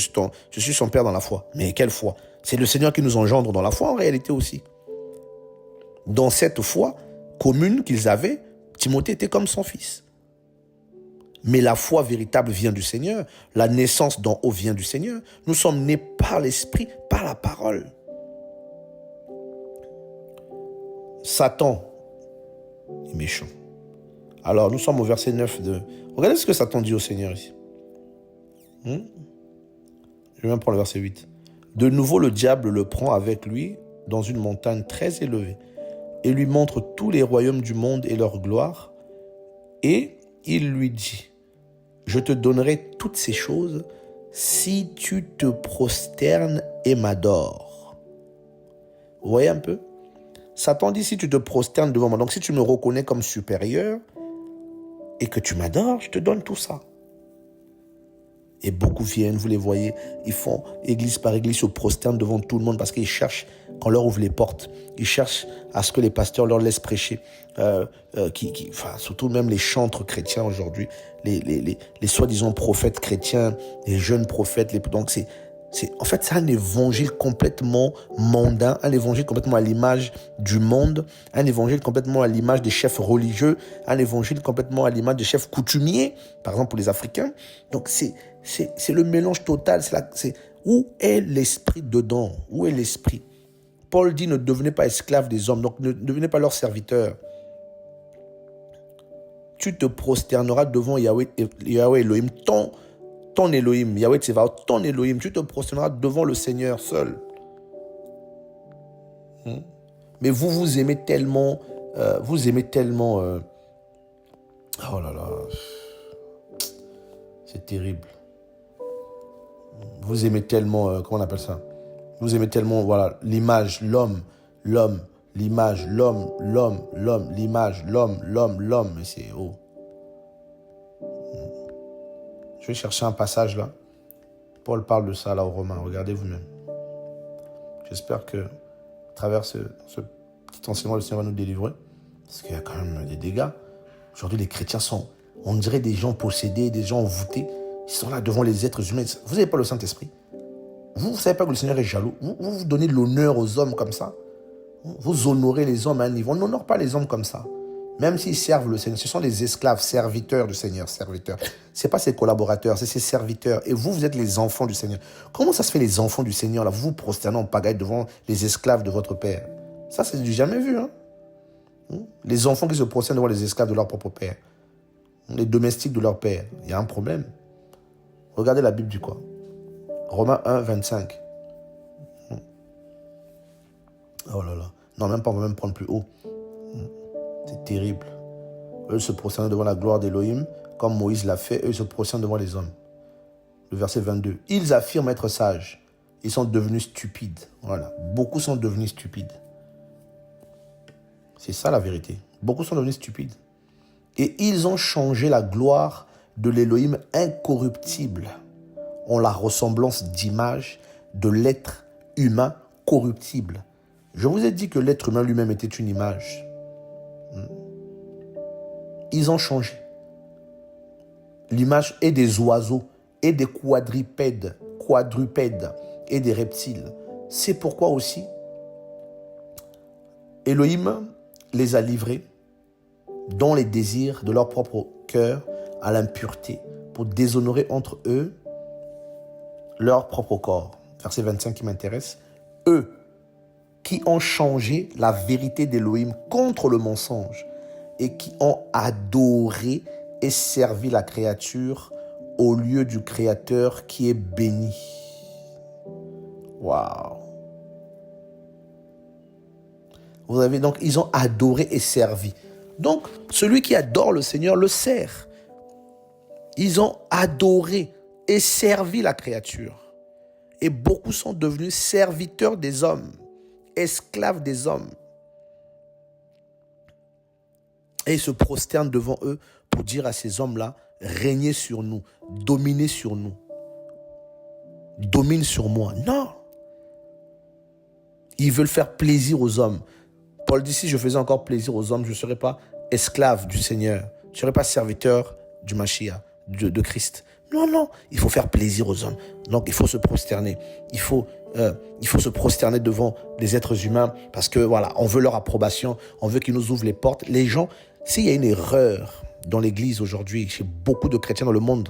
suis son père dans la foi. Mais quelle foi? C'est le Seigneur qui nous engendre dans la foi en réalité aussi. Dans cette foi commune qu'ils avaient, Timothée était comme son fils. Mais la foi véritable vient du Seigneur. La naissance d'en haut vient du Seigneur. Nous sommes nés par l'Esprit, par la parole. Satan est méchant. Alors, nous sommes au verset 9 de... Regardez ce que Satan dit au Seigneur ici. Je vais même prendre le verset 8. De nouveau, le diable le prend avec lui dans une montagne très élevée et lui montre tous les royaumes du monde et leur gloire. Et il lui dit, je te donnerai toutes ces choses si tu te prosternes et m'adores. Vous voyez un peu? Satan dit, si tu te prosternes devant moi, donc si tu me reconnais comme supérieur et que tu m'adores, je te donne tout ça. Et beaucoup viennent, vous les voyez, ils font église par église, se prosternent devant tout le monde parce qu'ils cherchent, qu'on leur ouvre les portes, ils cherchent à ce que les pasteurs leur laissent prêcher. Surtout même les chantres chrétiens aujourd'hui, les soi-disant prophètes chrétiens, les jeunes prophètes. Donc en fait, c'est un évangile complètement mondain, un évangile complètement à l'image du monde, un évangile complètement à l'image des chefs religieux, un évangile complètement à l'image des chefs coutumiers, par exemple pour les Africains. Donc c'est le mélange total. Où est l'esprit dedans? Où est l'esprit? Paul dit, ne devenez pas esclaves des hommes, donc ne devenez pas leurs serviteurs. Tu te prosterneras devant Yahweh Elohim, ton Elohim, Yahweh Tsevaot, ton Elohim, tu te prosterneras devant le Seigneur seul. Mais vous aimez tellement, oh là là, c'est terrible. Vous aimez tellement, comment on appelle ça? Vous aimez tellement, voilà, l'image, l'homme, l'image, l'homme, l'image, l'homme, mais c'est haut. Je vais chercher un passage là. Paul parle de ça là aux Romains. Regardez vous-même. J'espère que, à travers ce petit enseignement, le Seigneur va nous délivrer. Parce qu'il y a quand même des dégâts. Aujourd'hui, les chrétiens sont, on dirait des gens possédés, des gens envoûtés. Ils sont là devant les êtres humains. Vous n'avez pas le Saint-Esprit. Vous ne savez pas que le Seigneur est jaloux. Vous donnez de l'honneur aux hommes comme ça. Vous honorez les hommes à un niveau. On n'honore pas les hommes comme ça. Même s'ils servent le Seigneur, ce sont des esclaves, serviteurs du Seigneur, serviteurs. Ce n'est pas ses collaborateurs, c'est ses serviteurs. Et vous êtes les enfants du Seigneur. Comment ça se fait les enfants du Seigneur là? Vous vous prosternez en pagaille devant les esclaves de votre Père. Ça, c'est du jamais vu. Les enfants qui se prosternent devant les esclaves de leur propre Père. Les domestiques de leur Père. Il y a un problème. Regardez la Bible du quoi? Romains 1, 25. Oh là là. Non, même pas, on va même prendre plus haut. C'est terrible. Eux se prosternent devant la gloire d'Élohim, comme Moïse l'a fait, eux se prosternent devant les hommes. Le verset 22. Ils affirment être sages. Ils sont devenus stupides. Voilà. Beaucoup sont devenus stupides. C'est ça la vérité. Beaucoup sont devenus stupides. Et ils ont changé la gloire de l'Élohim incorruptible en la ressemblance d'image de l'être humain corruptible. Je vous ai dit que l'être humain lui-même était une image. Ils ont changé l'image et des oiseaux et des quadrupèdes et des reptiles. C'est pourquoi aussi Elohim les a livrés dans les désirs de leur propre cœur à l'impureté pour déshonorer entre eux leur propre corps. Verset 25 qui m'intéresse. Eux qui ont changé la vérité d'Elohim contre le mensonge et qui ont adoré et servi la créature au lieu du Créateur qui est béni. Waouh! Vous avez donc, ils ont adoré et servi. Donc, celui qui adore le Seigneur le sert. Ils ont adoré et servi la créature. Et beaucoup sont devenus serviteurs des hommes, esclaves des hommes. Et ils se prosternent devant eux pour dire à ces hommes-là, régnez sur nous, dominez sur nous, domine sur moi. Non. Ils veulent faire plaisir aux hommes. Paul dit, si je faisais encore plaisir aux hommes, je ne serais pas esclave du Seigneur. Je ne serais pas serviteur du Mashiach, de Christ. Non, il faut faire plaisir aux hommes. Donc, il faut se prosterner. Il faut se prosterner devant les êtres humains parce que, voilà, on veut leur approbation. On veut qu'ils nous ouvrent les portes. Les gens, s'il y a une erreur dans l'église aujourd'hui, chez beaucoup de chrétiens dans le monde,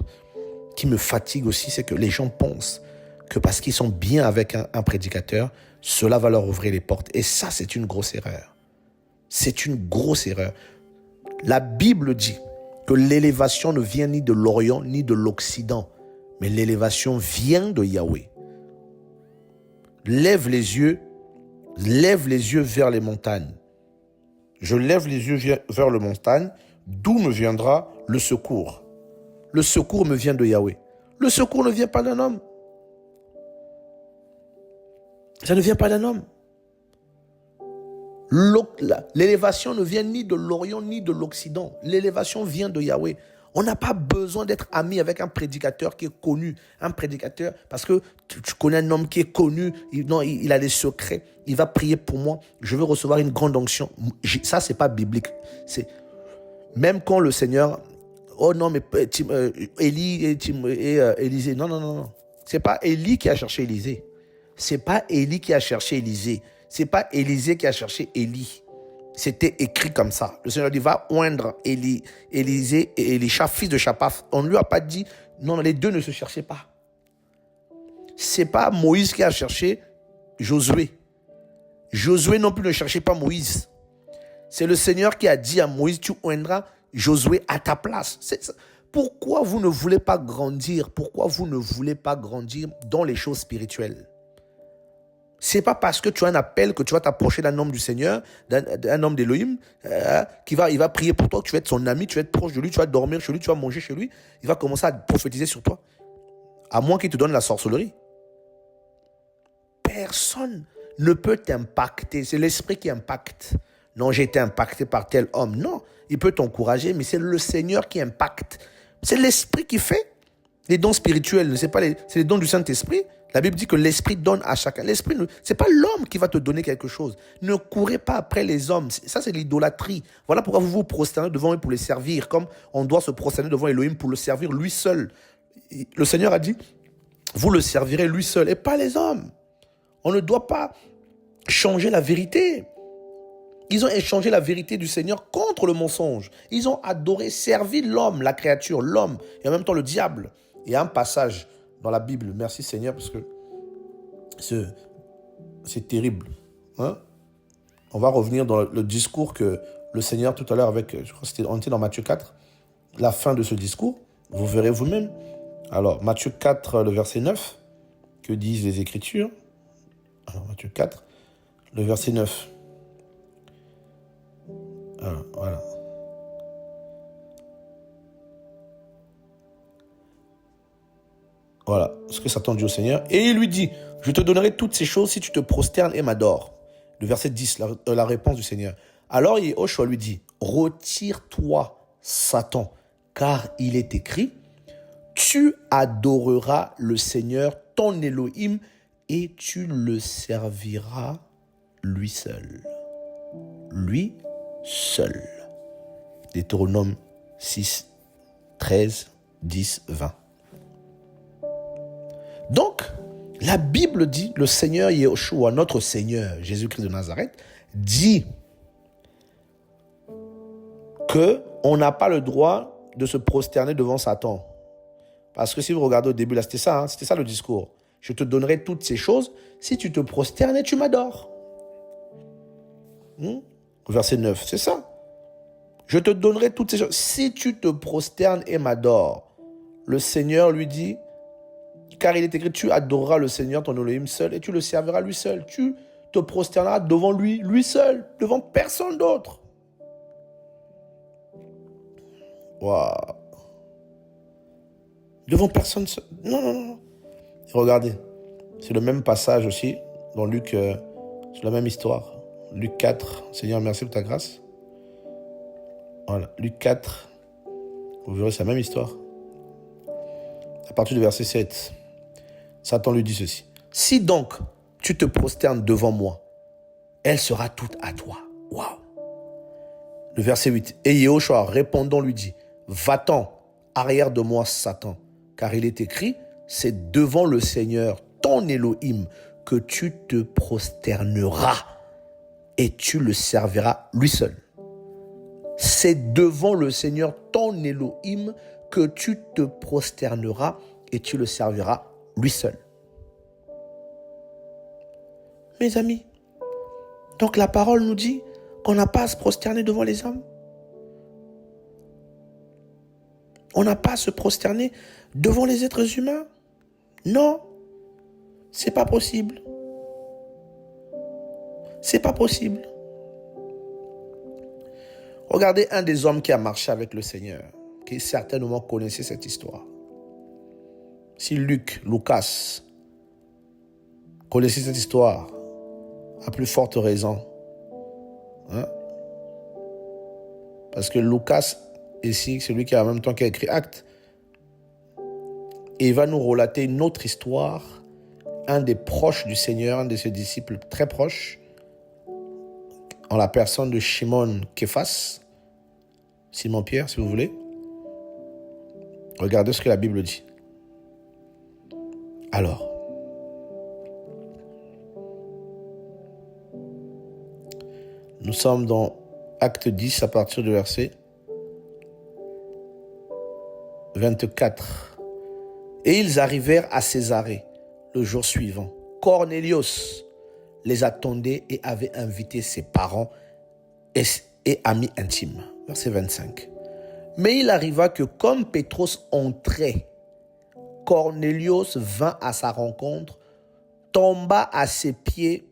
qui me fatigue aussi, c'est que les gens pensent que parce qu'ils sont bien avec un prédicateur, cela va leur ouvrir les portes. Et ça, c'est une grosse erreur. C'est une grosse erreur. La Bible dit que l'élévation ne vient ni de l'Orient ni de l'Occident, mais l'élévation vient de Yahweh. Lève les yeux vers les montagnes. Je lève les yeux vers les montagnes, d'où me viendra le secours. Le secours me vient de Yahweh. Le secours ne vient pas d'un homme. Ça ne vient pas d'un homme. L'élévation ne vient ni de l'Orient ni de l'Occident. L'élévation vient de Yahweh. On n'a pas besoin d'être ami avec un prédicateur qui est connu. Un prédicateur, parce que tu connais un homme qui est connu, il a des secrets, il va prier pour moi, je veux recevoir une grande onction. Ça, c'est pas biblique. Même quand le Seigneur, oh non, mais Élie et Élisée, non. C'est pas Élie qui a cherché Élisée. C'est pas Élie qui a cherché Élisée. C'est pas Élisée qui a cherché Élie. C'était écrit comme ça. Le Seigneur dit, va oindre Élisée et Élisha, fils de Shaphat. On ne lui a pas dit, non, les deux ne se cherchaient pas. C'est pas Moïse qui a cherché Josué. Josué non plus ne cherchait pas Moïse. C'est le Seigneur qui a dit à Moïse, tu oindras Josué à ta place. Pourquoi vous ne voulez pas grandir? Pourquoi vous ne voulez pas grandir dans les choses spirituelles? C'est pas parce que tu as un appel que tu vas t'approcher d'un homme du Seigneur, d'un homme d'Élohim, il va prier pour toi, que tu vas être son ami, tu vas être proche de lui, tu vas dormir chez lui, tu vas manger chez lui. Il va commencer à prophétiser sur toi. À moins qu'il te donne la sorcellerie. Personne ne peut t'impacter. C'est l'esprit qui impacte. Non, j'ai été impacté par tel homme. Non, il peut t'encourager, mais c'est le Seigneur qui impacte. C'est l'esprit qui fait. Les dons spirituels, c'est les dons du Saint-Esprit. La Bible dit que l'esprit donne à chacun. L'esprit, c'est pas l'homme qui va te donner quelque chose. Ne courez pas après les hommes. Ça, c'est l'idolâtrie. Voilà pourquoi vous vous prosternez devant eux pour les servir, comme on doit se prosterner devant Elohim pour le servir lui seul. Le Seigneur a dit, vous le servirez lui seul et pas les hommes. On ne doit pas changer la vérité. Ils ont échangé la vérité du Seigneur contre le mensonge. Ils ont adoré, servi l'homme, la créature, l'homme, et en même temps le diable. Il y a un passage dans la Bible, merci Seigneur, parce que c'est terrible. Hein? On va revenir dans le discours que le Seigneur tout à l'heure je crois que on était dans Matthieu 4, la fin de ce discours, vous verrez vous-même. Alors, Matthieu 4, le verset 9, que disent les Écritures? Alors, Matthieu 4, le verset 9. Alors, voilà. Voilà ce que Satan dit au Seigneur. Et il lui dit, je te donnerai toutes ces choses si tu te prosternes et m'adores. Le verset 10, la réponse du Seigneur. Alors Yehoshua lui dit, retire-toi, Satan, car il est écrit, tu adoreras le Seigneur, ton Elohim, et tu le serviras lui seul. Lui seul. Deutéronome 6, 13, 10, 20. Donc, la Bible dit, le Seigneur Yehoshua, notre Seigneur, Jésus-Christ de Nazareth, dit qu'on n'a pas le droit de se prosterner devant Satan. Parce que si vous regardez au début, là, c'était ça le discours. Je te donnerai toutes ces choses si tu te prosternes et tu m'adores. Verset 9, c'est ça. Je te donnerai toutes ces choses si tu te prosternes et m'adores. Le Seigneur lui dit, car il est écrit, tu adoreras le Seigneur, ton Elohim seul, et tu le serviras lui seul. Tu te prosterneras devant lui, lui seul, devant personne d'autre. Waouh. Devant personne seul. Non. Et regardez, c'est le même passage aussi dans Luc, c'est la même histoire. Luc 4, Seigneur, merci pour ta grâce. Voilà, Luc 4, vous verrez, c'est la même histoire. À partir du verset 7, Satan lui dit ceci. Si donc tu te prosternes devant moi, elle sera toute à toi. Waouh. Le verset 8. Et Yehoshua répondant lui dit, va-t'en, arrière de moi, Satan, car il est écrit, c'est devant le Seigneur, ton Elohim, que tu te prosterneras et tu le serviras lui seul. c'est devant le Seigneur ton Elohim que tu te prosterneras et tu le serviras lui seul. Mes amis, donc la parole nous dit qu'on n'a pas à se prosterner devant les hommes. On n'a pas à se prosterner devant les êtres humains. Non, c'est pas possible. C'est pas possible. Regardez un des hommes qui a marché avec le Seigneur, qui certainement connaissait cette histoire. Si Lucas connaissait cette histoire, à plus forte raison. Parce que Lucas, ici, celui qui a en même temps qui a écrit Actes, et il va nous relater une autre histoire, un des proches du Seigneur, un de ses disciples très proches, en la personne de Shimon Képhas, Simon-Pierre, si vous voulez. Regardez ce que la Bible dit. Alors, nous sommes dans Acte 10 à partir du verset 24. Et ils arrivèrent à Césarée le jour suivant. Cornélios les attendait et avait invité ses parents et amis intimes. Verset 25. Mais il arriva que comme Pétros entrait, Cornélios vint à sa rencontre, tomba à ses pieds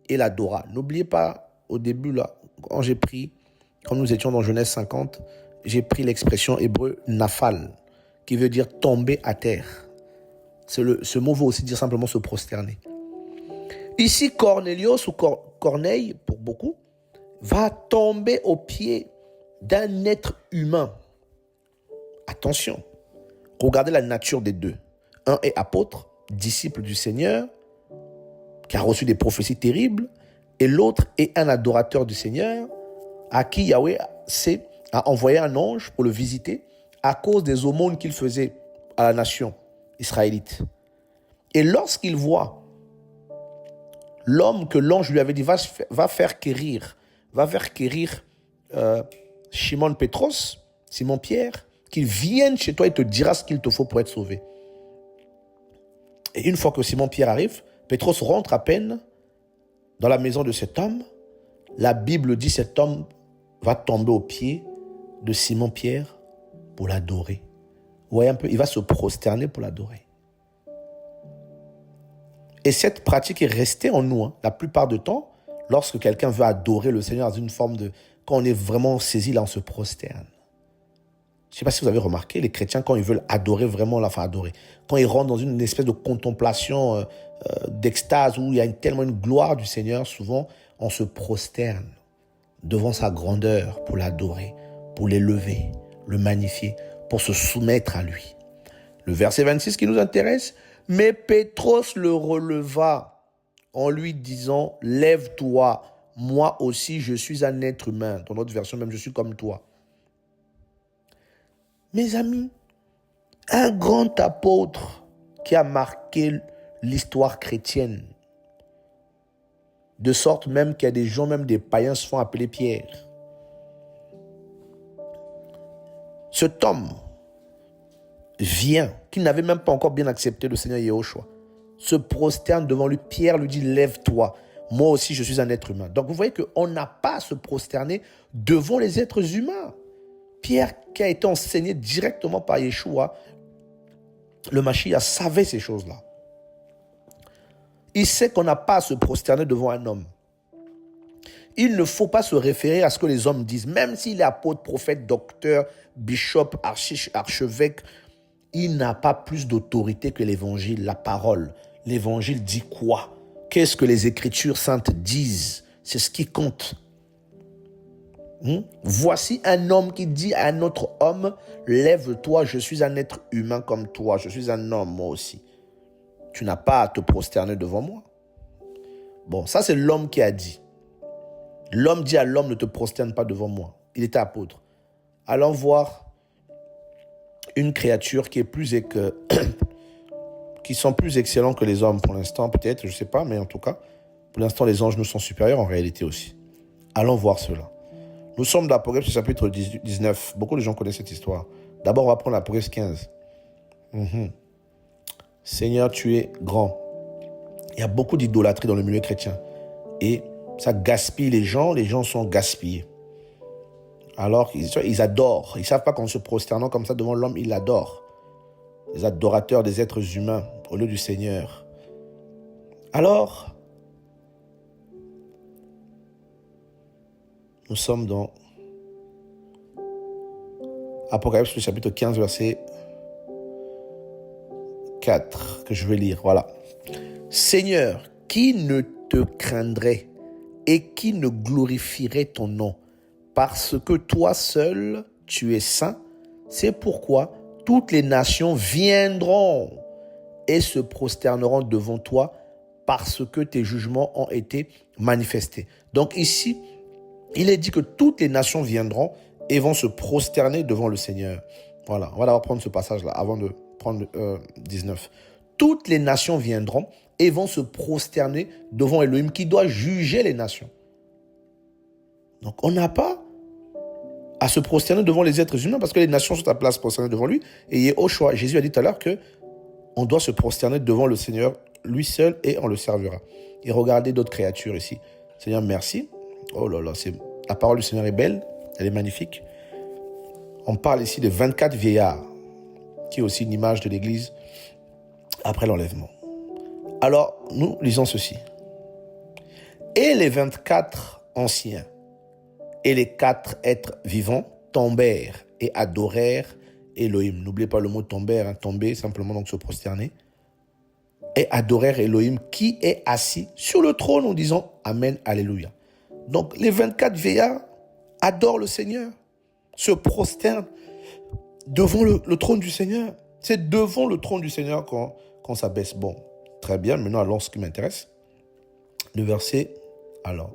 et l'adora. N'oubliez pas, au début, là, quand nous étions dans Genèse 50, j'ai pris l'expression hébreu nafal, qui veut dire tomber à terre. Ce mot veut aussi dire simplement se prosterner. Ici, Cornélios ou Corneille, pour beaucoup, va tomber aux pieds d'un être humain. Attention, regardez la nature des deux. Un est apôtre, disciple du Seigneur, qui a reçu des prophéties terribles, et l'autre est un adorateur du Seigneur, à qui Yahweh a envoyé un ange pour le visiter à cause des aumônes qu'il faisait à la nation israélite. Et lorsqu'il voit l'homme que l'ange lui avait dit va faire quérir Shimon Pétros, Simon-Pierre, qu'il vienne chez toi et te dira ce qu'il te faut pour être sauvé. Et une fois que Simon-Pierre arrive, Pétros rentre à peine dans la maison de cet homme. La Bible dit cet homme va tomber aux pieds de Simon-Pierre pour l'adorer. Vous voyez un peu, il va se prosterner pour l'adorer. Et cette pratique est restée en nous. La plupart du temps, lorsque quelqu'un veut adorer le Seigneur dans une forme de... Quand on est vraiment saisi, là, on se prosterne. Je ne sais pas si vous avez remarqué, les chrétiens, quand ils veulent adorer vraiment, quand ils rentrent dans une espèce de contemplation d'extase où il y a tellement une gloire du Seigneur, souvent, on se prosterne devant sa grandeur pour l'adorer, pour l'élever, le magnifier, pour se soumettre à lui. Le verset 26 qui nous intéresse, « Mais Pétros le releva en lui disant, « Lève-toi, moi aussi je suis un être humain. » Dans notre version même, « Je suis comme toi. » Mes amis, un grand apôtre qui a marqué l'histoire chrétienne, de sorte même qu'il y a des gens, même des païens, se font appeler Pierre. Cet homme vient, qui n'avait même pas encore bien accepté le Seigneur Yahushua, se prosterne devant lui. Pierre lui dit, lève-toi, moi aussi je suis un être humain. Donc vous voyez qu'on n'a pas à se prosterner devant les êtres humains. Pierre, qui a été enseigné directement par Yeshua, le Mashiach savait ces choses-là. Il sait qu'on n'a pas à se prosterner devant un homme. Il ne faut pas se référer à ce que les hommes disent. Même s'il est apôtre, prophète, docteur, bishop, archevêque, il n'a pas plus d'autorité que l'évangile, la parole. L'évangile dit quoi? Qu'est-ce que les Écritures saintes disent? C'est ce qui compte. Voici un homme qui dit à un autre homme, lève-toi, je suis un être humain comme toi, je suis un homme moi aussi. Tu n'as pas à te prosterner devant moi. Bon, ça c'est l'homme qui a dit. L'homme dit à l'homme, ne te prosterne pas devant moi. Il était apôtre. Allons voir une créature qui est qui sont plus excellents que les hommes pour l'instant, peut-être, je ne sais pas, mais en tout cas, pour l'instant, les anges nous sont supérieurs en réalité aussi. Allons voir cela. Nous sommes dans l'Apocalypse chapitre 19. Beaucoup de gens connaissent cette histoire. D'abord, on va prendre l'Apocalypse 15. Seigneur, tu es grand. Il y a beaucoup d'idolâtrie dans le milieu chrétien. Et ça gaspille les gens sont gaspillés. Alors, ils adorent. Ils ne savent pas qu'en se prosternant comme ça devant l'homme, ils l'adorent. Les adorateurs des êtres humains au lieu du Seigneur. Alors, nous sommes dans Apocalypse chapitre 15, verset 4, que je vais lire. Voilà. Seigneur, qui ne te craindrait et qui ne glorifierait ton nom? Parce que toi seul, tu es saint. C'est pourquoi toutes les nations viendront et se prosterneront devant toi parce que tes jugements ont été manifestés. Donc ici, il est dit que toutes les nations viendront et vont se prosterner devant le Seigneur. Voilà, on va d'abord prendre ce passage-là avant de prendre 19. Toutes les nations viendront et vont se prosterner devant Elohim qui doit juger les nations. Donc on n'a pas à se prosterner devant les êtres humains parce que les nations sont appelées à se prosterner devant lui. Et au choix, Jésus a dit tout à l'heure qu'on doit se prosterner devant le Seigneur, lui seul, et on le servira. Et regardez d'autres créatures ici. Seigneur, merci. Oh là là, la parole du Seigneur est belle, elle est magnifique. On parle ici de 24 vieillards, qui est aussi une image de l'Église après l'enlèvement. Alors, nous lisons ceci. Et les 24 anciens et les 4 êtres vivants tombèrent et adorèrent Elohim. N'oubliez pas le mot tomber, tomber, simplement donc se prosterner. Et adorèrent Elohim qui est assis sur le trône en disant Amen, Alléluia. Donc les 24 vieillards adorent le Seigneur, se prosternent devant le trône du Seigneur. C'est devant le trône du Seigneur qu'on s'abaisse. Bon, très bien, maintenant allons à ce qui m'intéresse. Le verset, alors.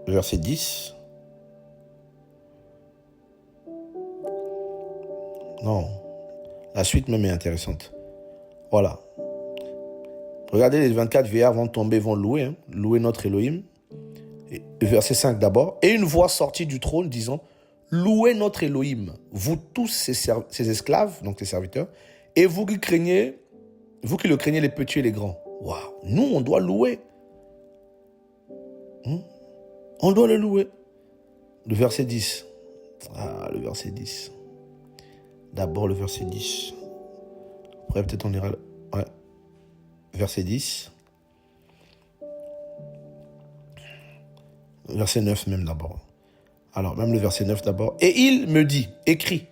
Le verset 10. Non, la suite même est intéressante. Voilà. Regardez, les 24 vieillards vont tomber, vont louer notre Elohim. Et verset 5 d'abord. Et une voix sortit du trône disant, louez notre Elohim, vous tous ses esclaves, donc les serviteurs, et vous qui le craignez les petits et les grands. Waouh, nous on doit louer. On doit le louer. Le verset 10. Ah, le verset 10. D'abord le verset 10. Après peut-être on ira... Ouais. Verset 10. Verset 9 même d'abord. Alors, même le verset 9 d'abord. Et il me dit, écrit,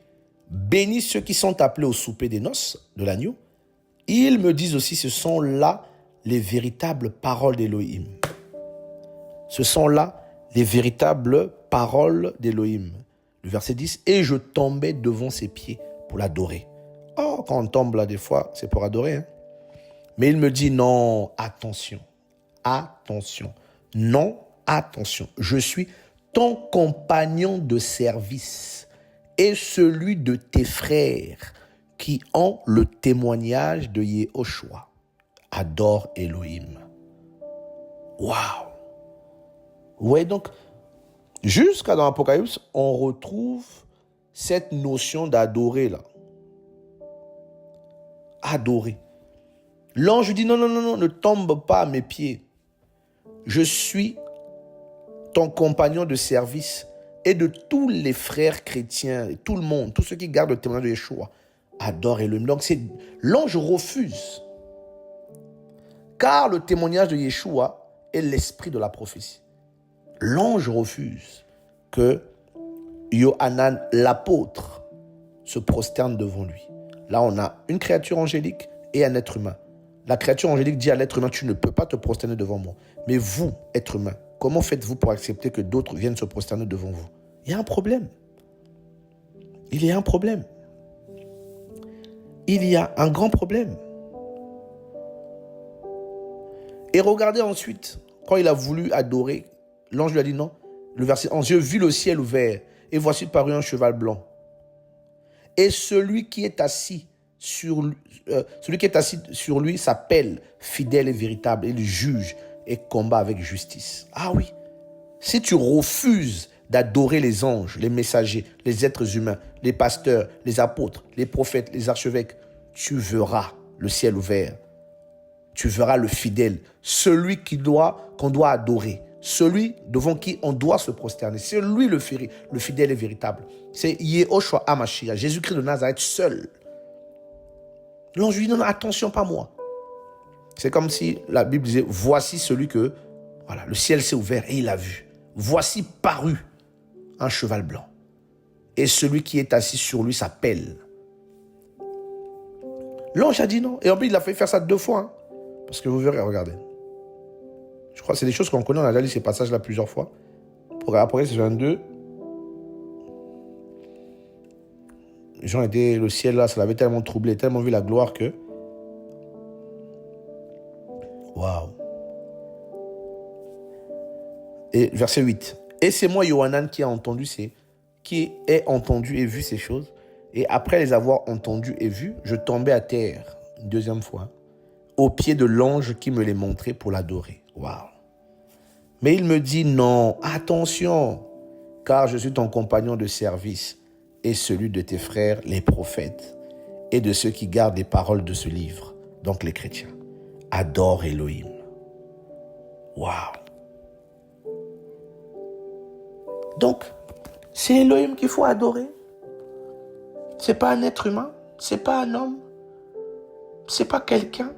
bénis ceux qui sont appelés au souper des noces de l'agneau. Ils me disent aussi, ce sont là les véritables paroles d'Élohim. Ce sont là les véritables paroles d'Élohim. Le verset 10, et je tombais devant ses pieds pour l'adorer. Oh, quand on tombe là, des fois, c'est pour adorer. Mais il me dit, non, attention, non, attention. Je suis ton compagnon de service et celui de tes frères qui ont le témoignage de Yehoshua. Adore Elohim. Waouh! Vous voyez donc, jusqu'à dans l'Apocalypse, on retrouve cette notion d'adorer là. Adorer. L'ange dit non, ne tombe pas à mes pieds. Je suis ton compagnon de service et de tous les frères chrétiens, et tout le monde, tous ceux qui gardent le témoignage de Yeshua, adorent Elohim. Donc l'ange refuse. Car le témoignage de Yeshua est l'esprit de la prophétie. L'ange refuse que Yohanan, l'apôtre, se prosterne devant lui. Là, on a une créature angélique et un être humain. La créature angélique dit à l'être humain, tu ne peux pas te prosterner devant moi. Mais vous, être humain, comment faites-vous pour accepter que d'autres viennent se prosterner devant vous? Il y a un problème. Il y a un problème. Il y a un grand problème. Et regardez ensuite, quand il a voulu adorer, l'ange lui a dit non. Le verset 11, je vis le ciel ouvert et voici parut un cheval blanc. Et celui qui est assis sur lui s'appelle fidèle et véritable. Il juge et combat avec justice. Ah oui, si tu refuses d'adorer les anges, les messagers, les êtres humains, les pasteurs, les apôtres, les prophètes, les archevêques, tu verras le ciel ouvert. Tu verras le fidèle, celui qu'on doit adorer, celui devant qui on doit se prosterner. C'est lui le fidèle et véritable. C'est Yehoshua HaMashiach, Jésus-Christ de Nazareth seul. L'ange lui dit non, attention, pas moi. C'est comme si la Bible disait, voici celui que, voilà, le ciel s'est ouvert et il a vu. Voici paru un cheval blanc. Et celui qui est assis sur lui s'appelle. L'ange a dit non. Et en plus, il a fait faire ça 2 fois. Hein. Parce que vous verrez, regardez. Je crois que c'est des choses qu'on connaît, on a déjà lu ces passages-là plusieurs fois. Pour Apocalypse 22, les gens étaient, le ciel là, ça l'avait tellement troublé, tellement vu la gloire que... Waouh. Et verset 8. Et c'est moi, Yohanan, qui ai entendu et vu ces choses. Et après les avoir entendues et vues, je tombais à terre, une 2e fois, aux pieds de l'ange qui me les montrait pour l'adorer. Waouh. Mais il me dit non, attention, car je suis ton compagnon de service et celui de tes frères, les prophètes, et de ceux qui gardent les paroles de ce livre, donc les chrétiens. Adore Elohim. Waouh. Donc, c'est Elohim qu'il faut adorer. C'est pas un être humain, c'est pas un homme, c'est pas quelqu'un.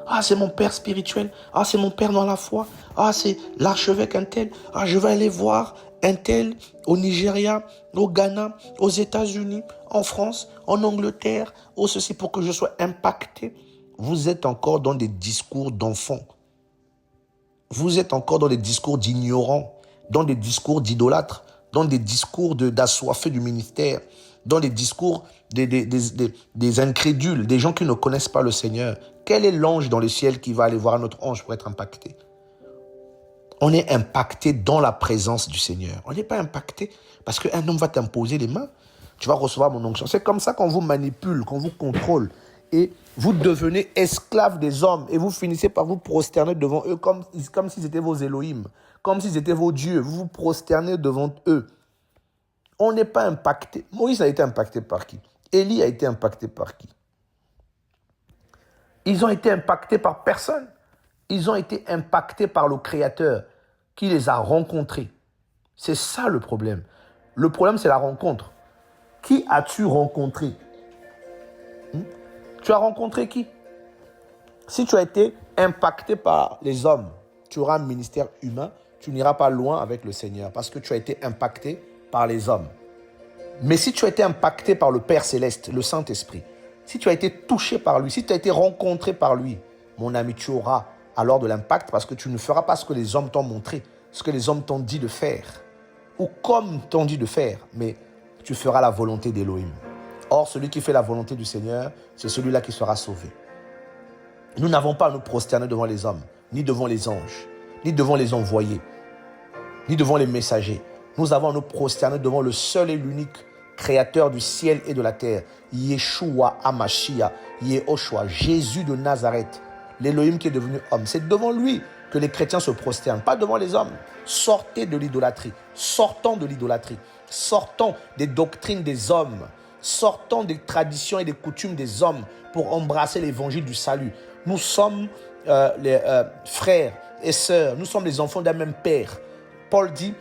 Ah, c'est mon père spirituel. Ah, c'est mon père dans la foi. Ah, c'est l'archevêque un tel. Ah, je vais aller voir un tel au Nigeria, au Ghana, aux États-Unis, en France, en Angleterre, au ceci pour que je sois impacté. Vous êtes encore dans des discours d'enfants. Vous êtes encore dans des discours d'ignorants, dans des discours d'idolâtres, dans des discours d'assoiffés du ministère, dans des discours des incrédules, des gens qui ne connaissent pas le Seigneur. Quel est l'ange dans le ciel qui va aller voir un autre ange pour être impacté? On est impacté dans la présence du Seigneur. On n'est pas impacté parce qu'un homme va t'imposer les mains. Tu vas recevoir mon onction. C'est comme ça qu'on vous manipule, qu'on vous contrôle. Et vous devenez esclaves des hommes et vous finissez par vous prosterner devant eux comme s'ils étaient vos Elohim, comme s'ils étaient vos dieux. Vous vous prosternez devant eux. On n'est pas impacté. Moïse a été impacté par qui? Élie a été impacté par qui? Ils ont été impactés par personne. Ils ont été impactés par le Créateur qui les a rencontrés. C'est ça le problème. Le problème, c'est la rencontre. Qui as-tu rencontré? Tu as rencontré qui? Si tu as été impacté par les hommes, tu auras un ministère humain, tu n'iras pas loin avec le Seigneur parce que tu as été impacté par les hommes. Mais si tu as été impacté par le Père Céleste, le Saint-Esprit, si tu as été touché par lui, si tu as été rencontré par lui, mon ami, tu auras alors de l'impact parce que tu ne feras pas ce que les hommes t'ont montré, ce que les hommes t'ont dit de faire, ou comme t'ont dit de faire, mais tu feras la volonté d'Élohim. Or, celui qui fait la volonté du Seigneur, c'est celui-là qui sera sauvé. Nous n'avons pas à nous prosterner devant les hommes, ni devant les anges, ni devant les envoyés, ni devant les messagers. Nous avons à nous prosterner devant le seul et l'unique Créateur du ciel et de la terre, Yeshua HaMashiach, Yehoshua, Jésus de Nazareth, l'Élohim qui est devenu homme. C'est devant lui que les chrétiens se prosternent, pas devant les hommes. Sortez de l'idolâtrie, sortons de l'idolâtrie, sortons des doctrines des hommes, sortons des traditions et des coutumes des hommes pour embrasser l'évangile du salut. Nous sommes les frères et sœurs, nous sommes les enfants d'un même père. Paul dit,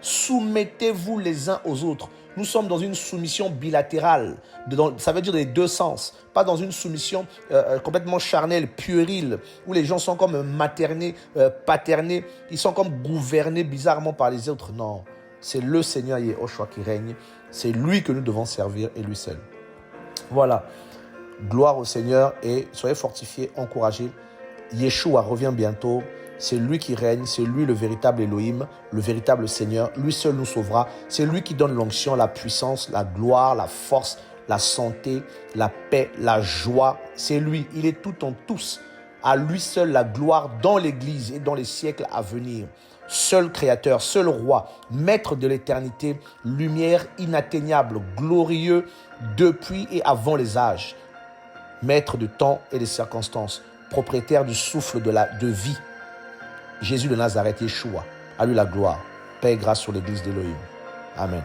soumettez-vous les uns aux autres. Nous sommes dans une soumission bilatérale, ça veut dire dans les deux sens, pas dans une soumission complètement charnelle, puérile, où les gens sont comme maternés, paternés, ils sont comme gouvernés bizarrement par les autres. Non, c'est le Seigneur Yehoshua qui règne, c'est lui que nous devons servir et lui seul. Voilà, gloire au Seigneur et soyez fortifiés, encouragés. Yeshua revient bientôt. C'est lui qui règne, c'est lui le véritable Elohim, le véritable Seigneur. Lui seul nous sauvera. C'est lui qui donne l'onction, la puissance, la gloire, la force, la santé, la paix, la joie. C'est lui, il est tout en tous. À lui seul la gloire dans l'Église et dans les siècles à venir. Seul Créateur, seul Roi, Maître de l'éternité, lumière inatteignable, glorieux depuis et avant les âges. Maître du temps et des circonstances, propriétaire du souffle de vie. Jésus de Nazareth, Yeshua. À lui la gloire. Paix et grâce sur l'église d'Élohim. Amen.